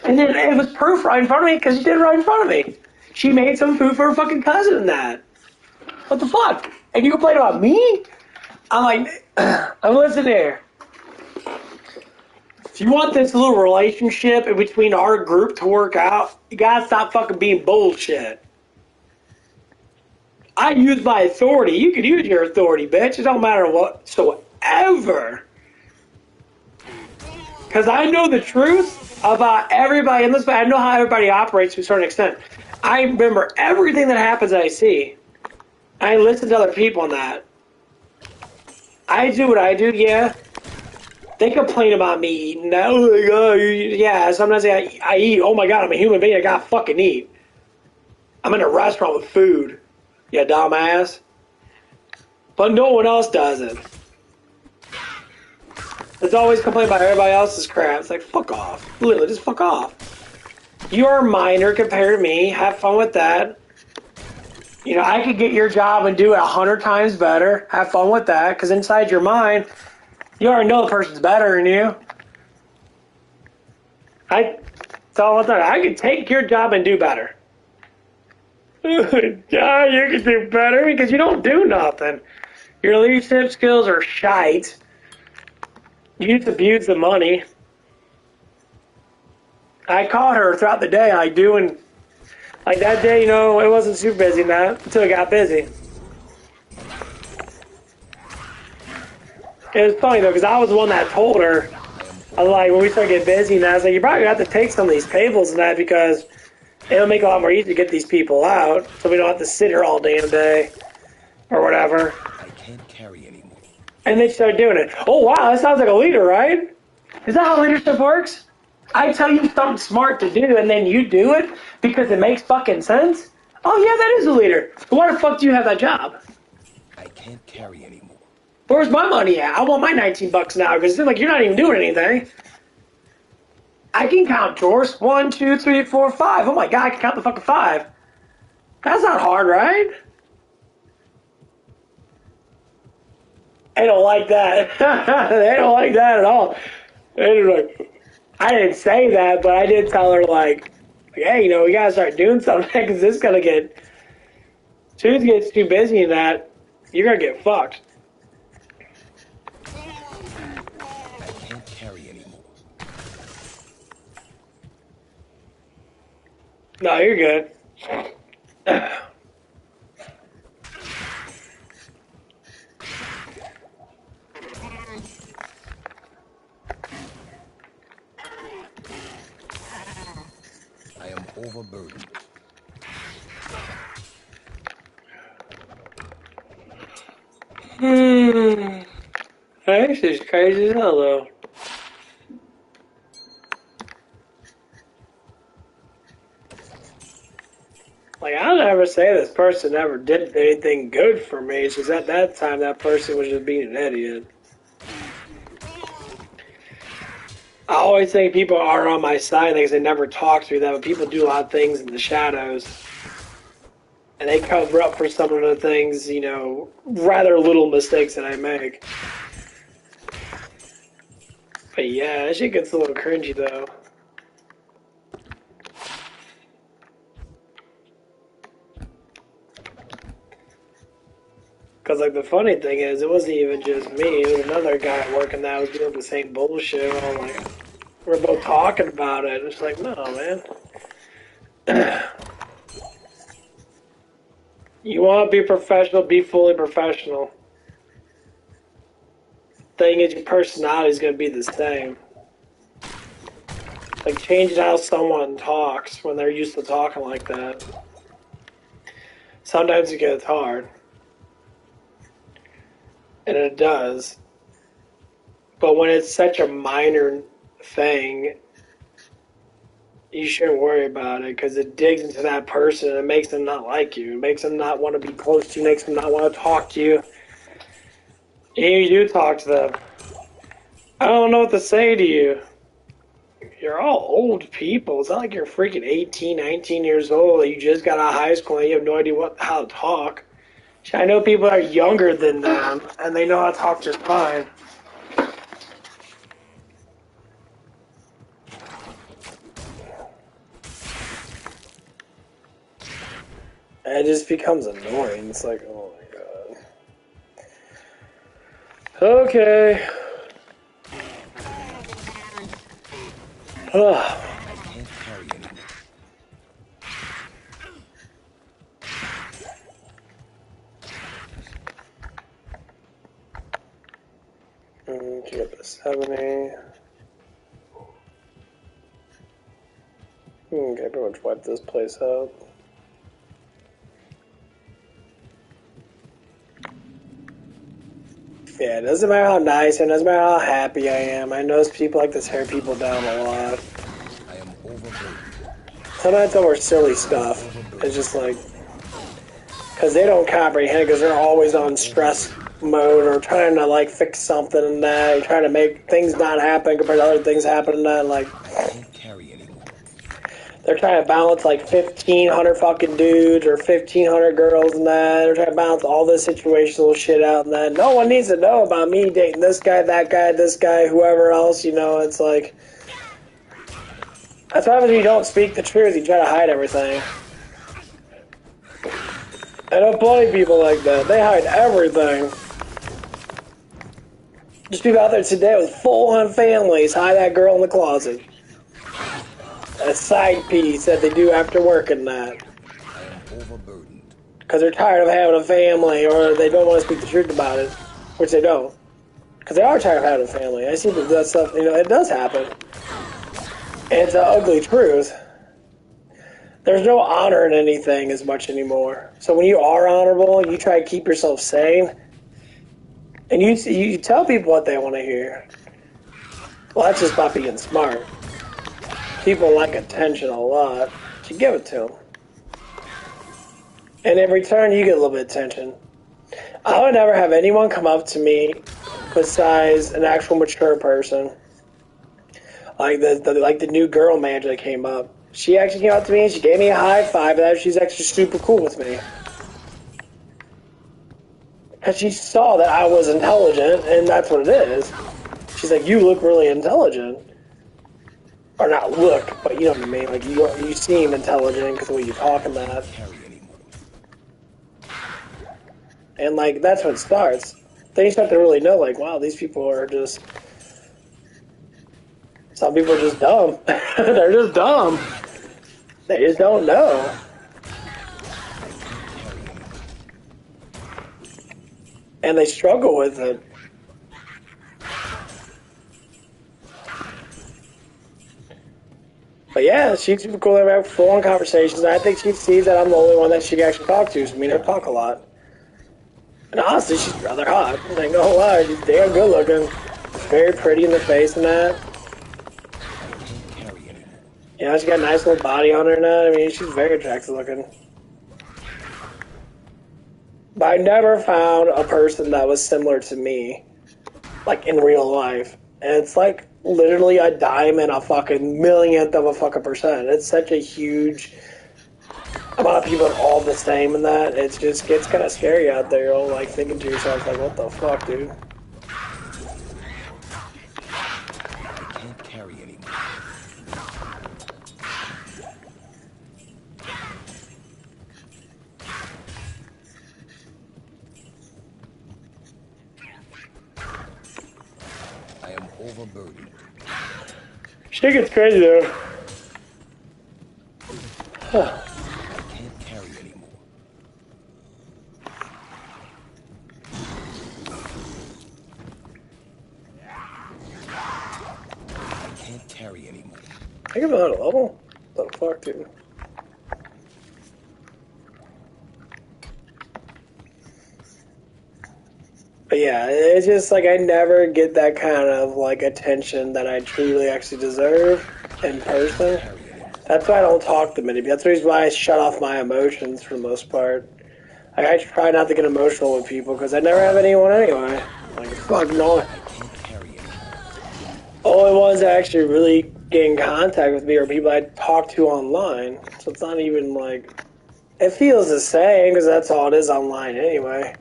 A: And then it was proof right in front of me because she did it right in front of me. She made some food for her fucking cousin and that. What the fuck? And you complain about me? I'm like, I'm listening here. If you want this little relationship in between our group to work out, you gotta stop fucking being bullshit. I use my authority. You can use your authority, bitch. It don't matter whatsoever. Because I know the truth about everybody in this. I know how everybody operates to a certain extent. I remember everything that happens that I see. I listen to other people on that. I do what I do, yeah. They complain about me eating. Oh my god, yeah. Sometimes I eat. Oh my god, I'm a human being. I gotta fucking eat. I'm in a restaurant with food. Yeah, dumbass. But no one else does it. It's always complain about everybody else's crap. It's like, fuck off. Literally, just fuck off. You are a minor compared to me. Have fun with that. I could get your job and do it 100 times better. Have fun with that. Because inside your mind, you already know the person's better than you. I could take your job and do better. Yeah, you can do better because you don't do nothing. Your leadership skills are shite. You just abuse the money. I caught her throughout the day, like doing, like that day, it wasn't super busy until it got busy. It was funny though, because I was the one that told her. I was like, when we started getting busy, and I was like, you probably have to take some of these tables and that because it'll make it a lot more easy to get these people out, so we don't have to sit here all damn day, or whatever.
C: I can't carry anymore.
A: And they started doing it. Oh wow, that sounds like a leader, right? Is that how leadership works? I tell you something smart to do, and then you do it because it makes fucking sense? Oh yeah, that is a leader. But why the fuck do you have that job?
C: I can't carry anymore.
A: Where's my money at? I want my $19 now because it's like you're not even doing anything. I can count drawers. 1, 2, 3, 4, 5. Oh my god, I can count the fucking 5. That's not hard, right? They don't like that. They don't like that at all. They're like, I didn't say that, but I did tell her like, hey, we gotta start doing something because this is gonna get Tooth gets too busy in that, you're gonna get fucked.
C: I can't carry anymore.
A: No, you're good.
C: I am overburdened.
A: This is crazy as hell, though. Like, I'll never say this person ever did anything good for me. It's just at that time, that person was just being an idiot. I always think people are on my side because they never talk to me, that but people do a lot of things in the shadows. And they cover up for some of the things, you know, rather little mistakes that I make. But yeah, that shit gets a little cringy, though. Because, like, the funny thing is, it wasn't even just me. It was another guy at work that was doing the same bullshit. I'm like, we're both talking about it. It's like, no, man. You want to be professional, be fully professional. Thing is, your personality is going to be the same. Like, changing how someone talks when they're used to talking like that. Sometimes it gets hard. And it does. But when it's such a minor thing, you shouldn't worry about it because it digs into that person and it makes them not like you. It makes them not want to be close to you, makes them not want to talk to you. And you do talk to them. I don't know what to say to you. You're all old people. It's not like you're freaking 18, 19 years old. You just got out of high school and you have no idea how to talk. I know people that are younger than them and they know how to talk just fine. And it just becomes annoying. It's like, oh my god. Okay.
C: I can't carry anymore.
A: Get up to 70. Okay, pretty much wipe this place out. Yeah, it doesn't matter how nice and it doesn't matter how happy I am. I know people like to tear people down a lot.
C: I am overburdened.
A: Sometimes over silly stuff. It's just like, because they don't comprehend it because they're always on stress mode or trying to like fix something and that, or trying to make things not happen compared to other things happening and that. Like,
C: I can't carry anymore.
A: they're trying to balance like 1,500 fucking dudes or 1,500 girls and that. They're trying to balance all this situational shit out and that. No one needs to know about me dating this guy, this guy, whoever else, you know. It's like, that's what happens when you don't speak the truth. You try to hide everything. I know plenty of people like that. They hide everything. Just people out there today with full-on families hide that girl in the closet. A side piece that they do after work and that.
C: I am overburdened.
A: Because they're tired of having a family or they don't want to speak the truth about it. Which they don't. Because they are tired of having a family. I see that stuff, you know, it does happen. And it's an ugly truth. There's no honor in anything as much anymore. So when you are honorable, you try to keep yourself sane. And you tell people what they want to hear. Well, that's just about being smart. People like attention a lot. You give it to them. And in return, you get a little bit of attention. I would never have anyone come up to me besides an actual mature person. Like the new girl manager that came up. She actually came up to me and she gave me a high five and she's actually super cool with me. Because she saw that I was intelligent and that's what it is. She's like, you look really intelligent. Or not look, but you know what I mean. Like, you seem intelligent because of what you're talking about.
C: Carry anymore.
A: And, like, that's when it starts. Then you start to really know, like, wow, these people are just... Some people are just dumb. They're just dumb. They just don't know. And they struggle with it. But yeah, she's super cool. They have full-on conversations. And I think she sees that I'm the only one that she can actually talk to. So me and her talk a lot. And honestly, she's rather hot. I ain't gonna lie, she's damn good looking. She's very pretty in the face and that. You know, she got a nice little body on her and that. I mean, she's very attractive looking. But I never found a person that was similar to me, like in real life. And it's like literally a dime and a fucking millionth of a fucking percent. It's such a huge amount of people are all the same and that. It just gets kind of scary out there. You're all like thinking to yourself, like, what the fuck, dude?
C: I can't carry anymore. I am overburdened.
A: Shit gets crazy though. Huh.
C: I can't carry anymore. I can't carry anymore.
A: I give it a level? What the fuck, dude? But yeah, it's just like I never get that kind of like attention that I truly actually deserve in person. That's why I don't talk to many people. That's the reason why I shut off my emotions for the most part. Like, I try not to get emotional with people because I never have anyone anyway. Like, fuck no.
C: I can't carry anymore.
A: Only ones that actually really get in contact with me are people I talk to online. So it's not even like... It feels the same because that's all it is online anyway.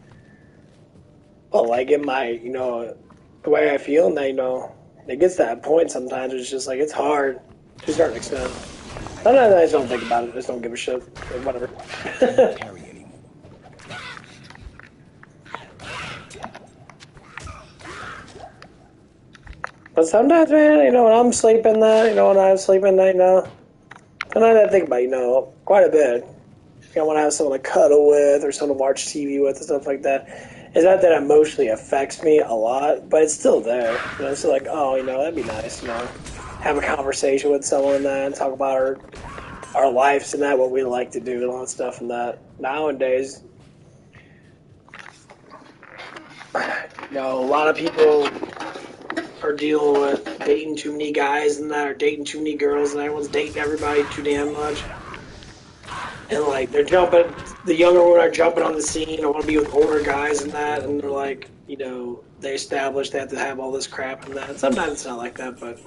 A: But like in my, you know, the way I feel and that, you know, it gets to that point sometimes. It's just like, it's hard to a certain extent. Sometimes I just don't think about it. I just don't give a shit. Like, whatever.
C: Carry anymore.
A: But sometimes, man, you know, when I'm sleeping that, you know, when I'm sleeping that, you know, sometimes I think about, you know, quite a bit. You know, when I have someone to cuddle with or someone to watch TV with and stuff like that. It's not that it emotionally affects me a lot, but it's still there. You know, it's still like, oh, you know, that'd be nice, you know, have a conversation with someone and that and talk about our lives and that, what we like to do and all that stuff and that. Nowadays, you know, a lot of people are dealing with dating too many guys and that, or dating too many girls, and everyone's dating everybody too damn much. And like they're jumping, the younger women are jumping on the scene. I want to be with older guys and that, and they're like, you know, they establish they have to have all this crap and that. Sometimes it's not like that, but.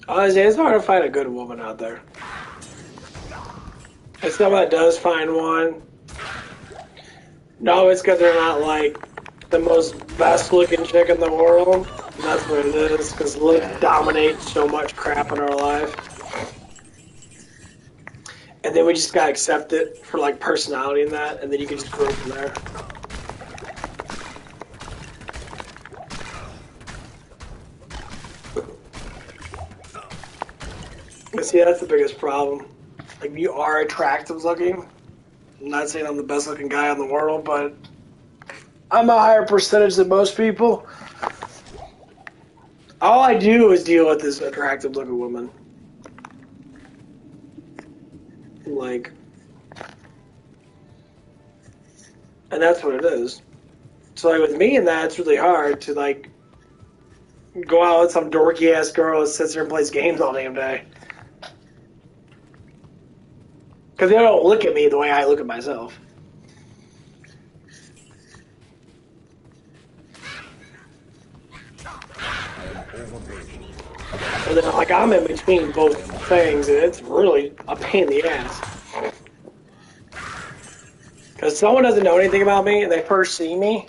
A: Honestly, it's hard to find a good woman out there. If someone does find one, no, it's because they're not like the most best looking chick in the world. That's what it is, because looks dominate so much crap in our life. And then we just gotta accept it for like personality and that, and then you can just grow from there. But see, that's the biggest problem. Like, you are attractive looking. I'm not saying I'm the best looking guy in the world, but I'm a higher percentage than most people. All I do is deal with this attractive looking woman. Like, and that's what it is. So like with me and that, it's really hard to like go out with some dorky ass girl that sits there and plays games all damn day. Because they don't look at me the way I look at myself. And then, like, I'm in between both things, and it's really a pain in the ass. Because someone doesn't know anything about me and they first see me,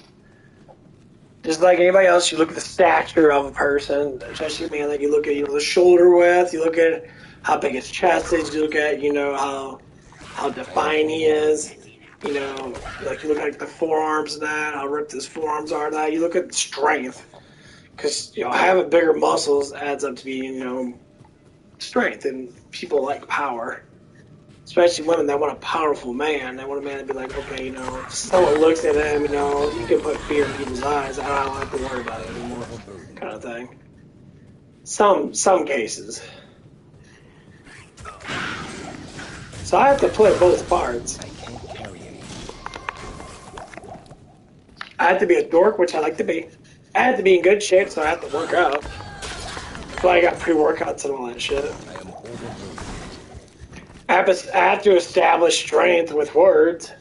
A: just like anybody else, you look at the stature of a person, especially man. Like you look at the shoulder width, you look at how big his chest is, you look at how defined he is. Like you look at the forearms and that, how ripped his forearms are. That you look at strength, because having bigger muscles adds up to being strength, and people like power. Especially women that want a powerful man. They want a man to be like, okay, if someone looks at him, you can put fear in people's eyes. I don't have to worry about it anymore, kind of thing. Some cases. So I have to play both parts.
C: I can't carry anymore.
A: I have to be a dork, which I like to be. I have to be in good shape, so I have to work out. So I got pre-workouts and all that shit.
C: I am overburdened.
A: I have to establish strength with words.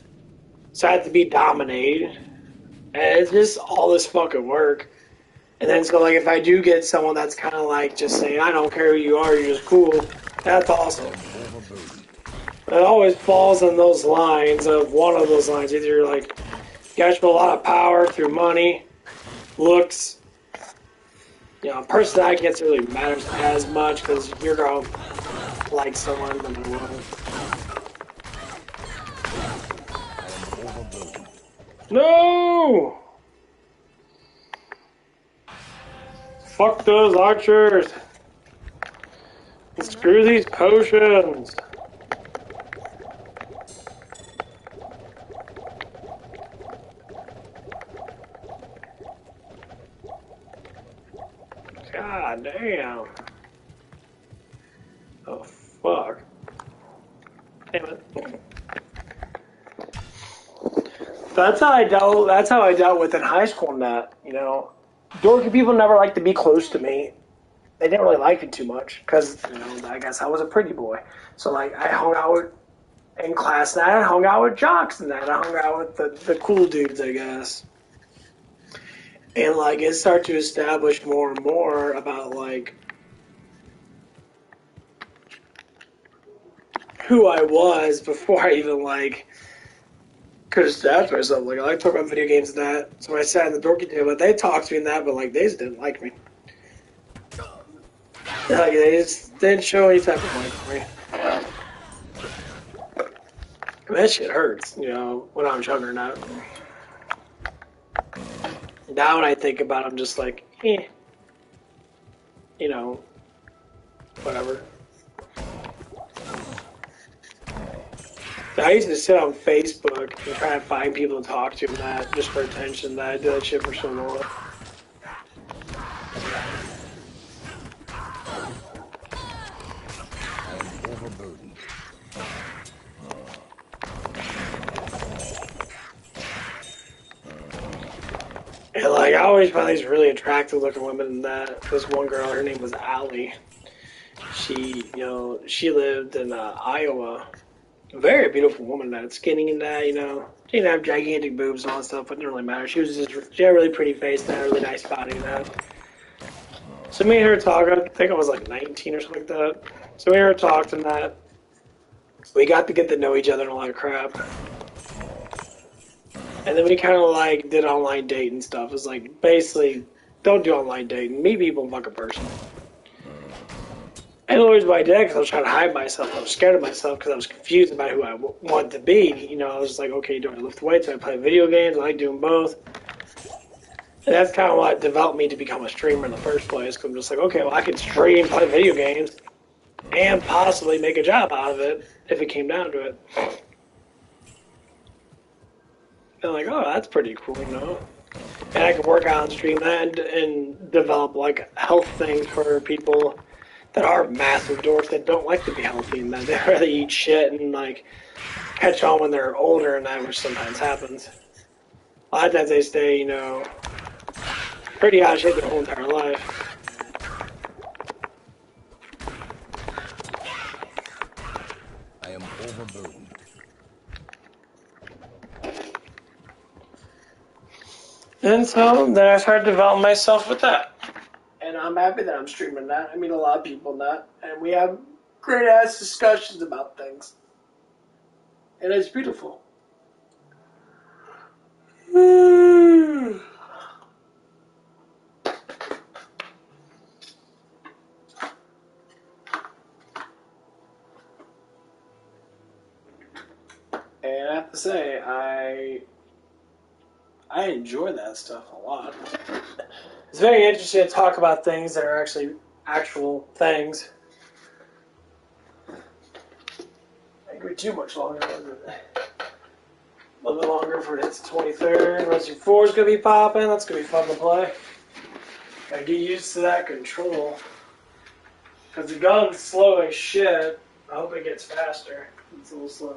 A: So I have to be dominated. And it's just all this fucking work. And then so like if I do get someone that's kind of like just saying, I don't care who you are, you're just cool, that's awesome. It always falls on those lines of one of those lines. Either you're like, you guys show a lot of power through money, looks. Personality can't really matters as much because you're going to like someone no matter what. No! Fuck those archers! And screw these potions! God damn. Oh fuck. Damn it. That's how I dealt with in high school and that, Dorky people never liked to be close to me. They didn't really like it too much because, I guess I was a pretty boy. So like I hung out in class and I hung out with jocks and that. I hung out with the cool dudes, I guess. And like it started to establish more and more about like who I was before I even like could establish myself. Like I like talking about video games and that. So when I sat in the dorky table, they talked to me and that, but like they just didn't like me. Like they just didn't show any type of like for me. And that shit hurts, when I was younger and that. Now when I think about it, I'm just like, whatever. I used to sit on Facebook and try to find people to talk to and that, just for attention. That I did that shit for so long.
C: I am overburdened.
A: And like I always found these really attractive looking women in that. This one girl, her name was Allie. She lived in Iowa. Very beautiful woman, that skinny and that, She didn't have gigantic boobs and all that stuff, but it didn't really matter. She had a really pretty face and had a really nice body and that. So me and her talked, I think I was like 19 or something like that. So me and her talked and that. We got to get to know each other and a lot of crap. And then we kind of like did online dating stuff. It was like, basically, don't do online dating. Meet people and fuck a person. And always by dad, because I was trying to hide myself. I was scared of myself because I was confused about who I wanted to be. I was just like, okay, do I lift weights? Do I play video games? I like doing both. And that's kind of what developed me to become a streamer in the first place. Because I'm just like, okay, well, I could stream, play video games, and possibly make a job out of it if it came down to it. And I'm like, oh, that's pretty cool, And I can work out and stream that and develop like health things for people that are massive dorks that don't like to be healthy and that they rather eat shit and like catch on when they're older and that, which sometimes happens. A lot of times they stay, pretty out of shape their whole entire life.
C: I am overburdened.
A: And so then I started developing myself with that. And I'm happy that I'm streaming that. I meet a lot of people in that. And we have great ass discussions about things. And it's beautiful. And I have to say, I enjoy that stuff a lot. It's very interesting to talk about things that are actually actual things. I agree too much longer. A little bit longer for it hits the 23rd. Resident 4 is going to be popping. That's going to be fun to play. Gotta get used to that control. Because the gun's slow as shit. I hope it gets faster. It's a little slow.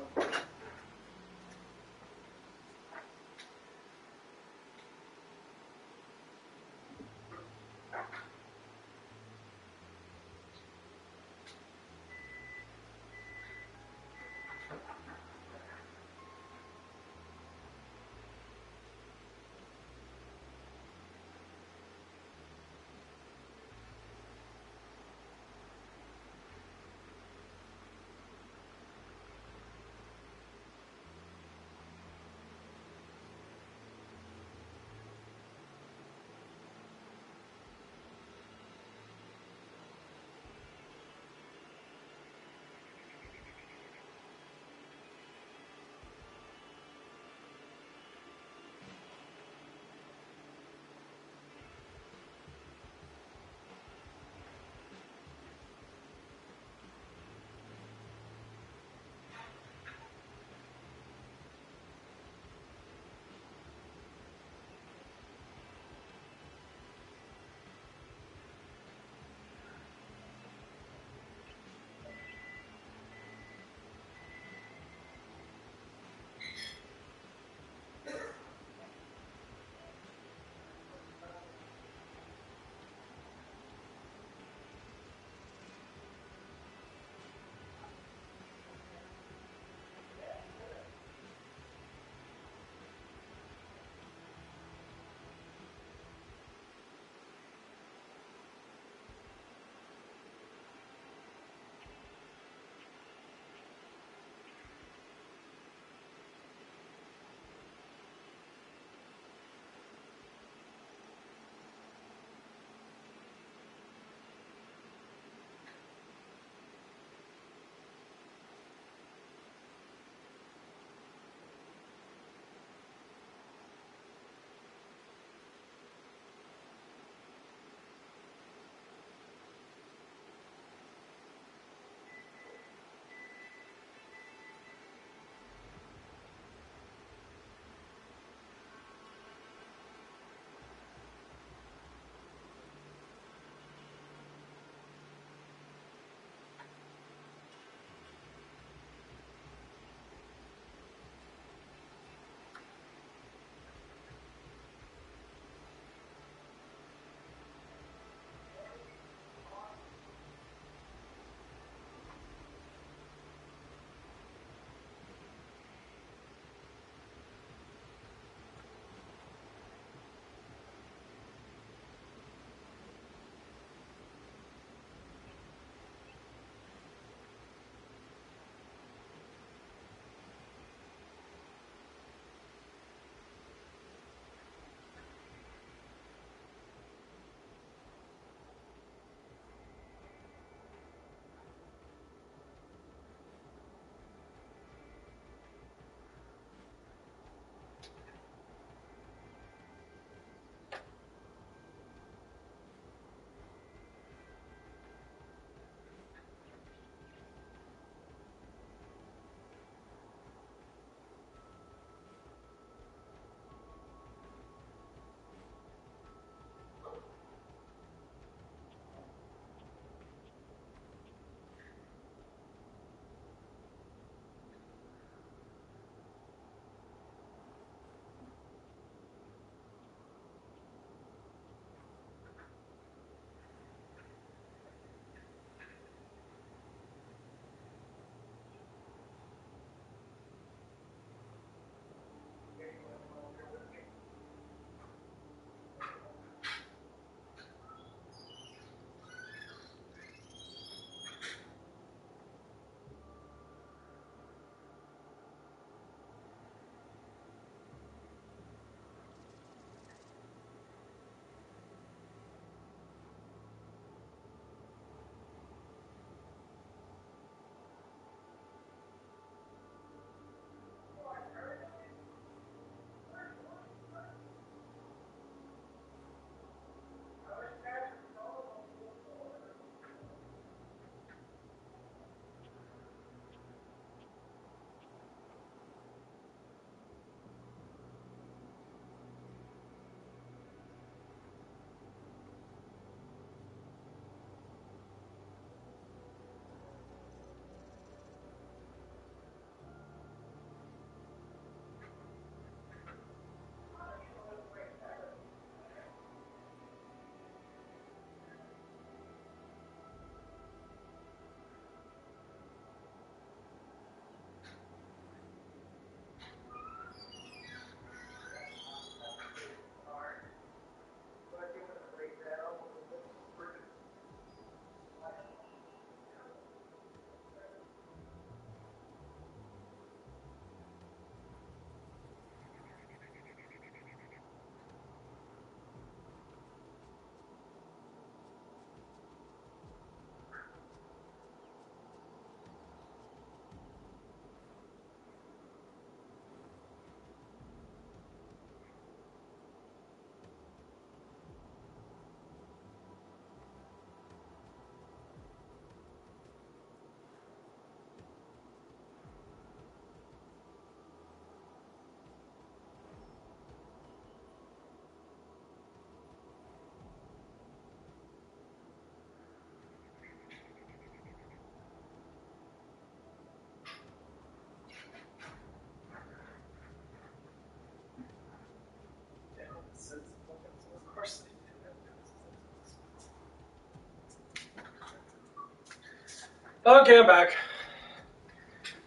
A: Okay, I'm back.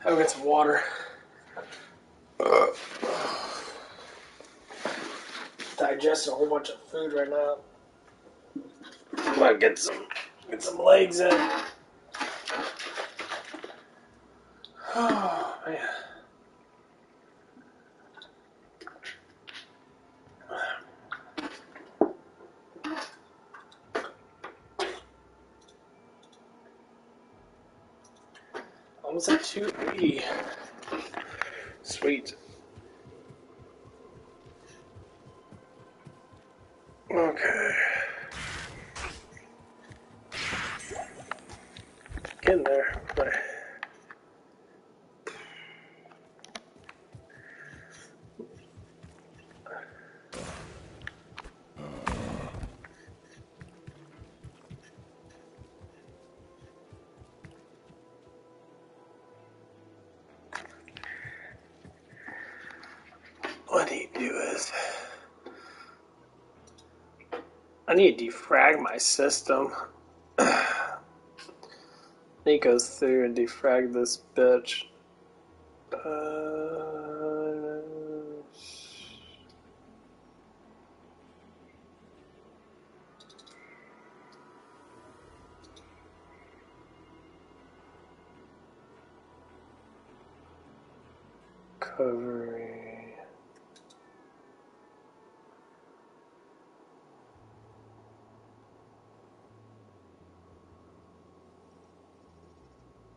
A: I'll get some water. Digesting a whole bunch of food right now. Might get some legs in. Oh man. Almost at 280. Sweet. Okay. Get in there. Right. What I need to do is I need to defrag my system. He goes through and defrag this bitch. Covering.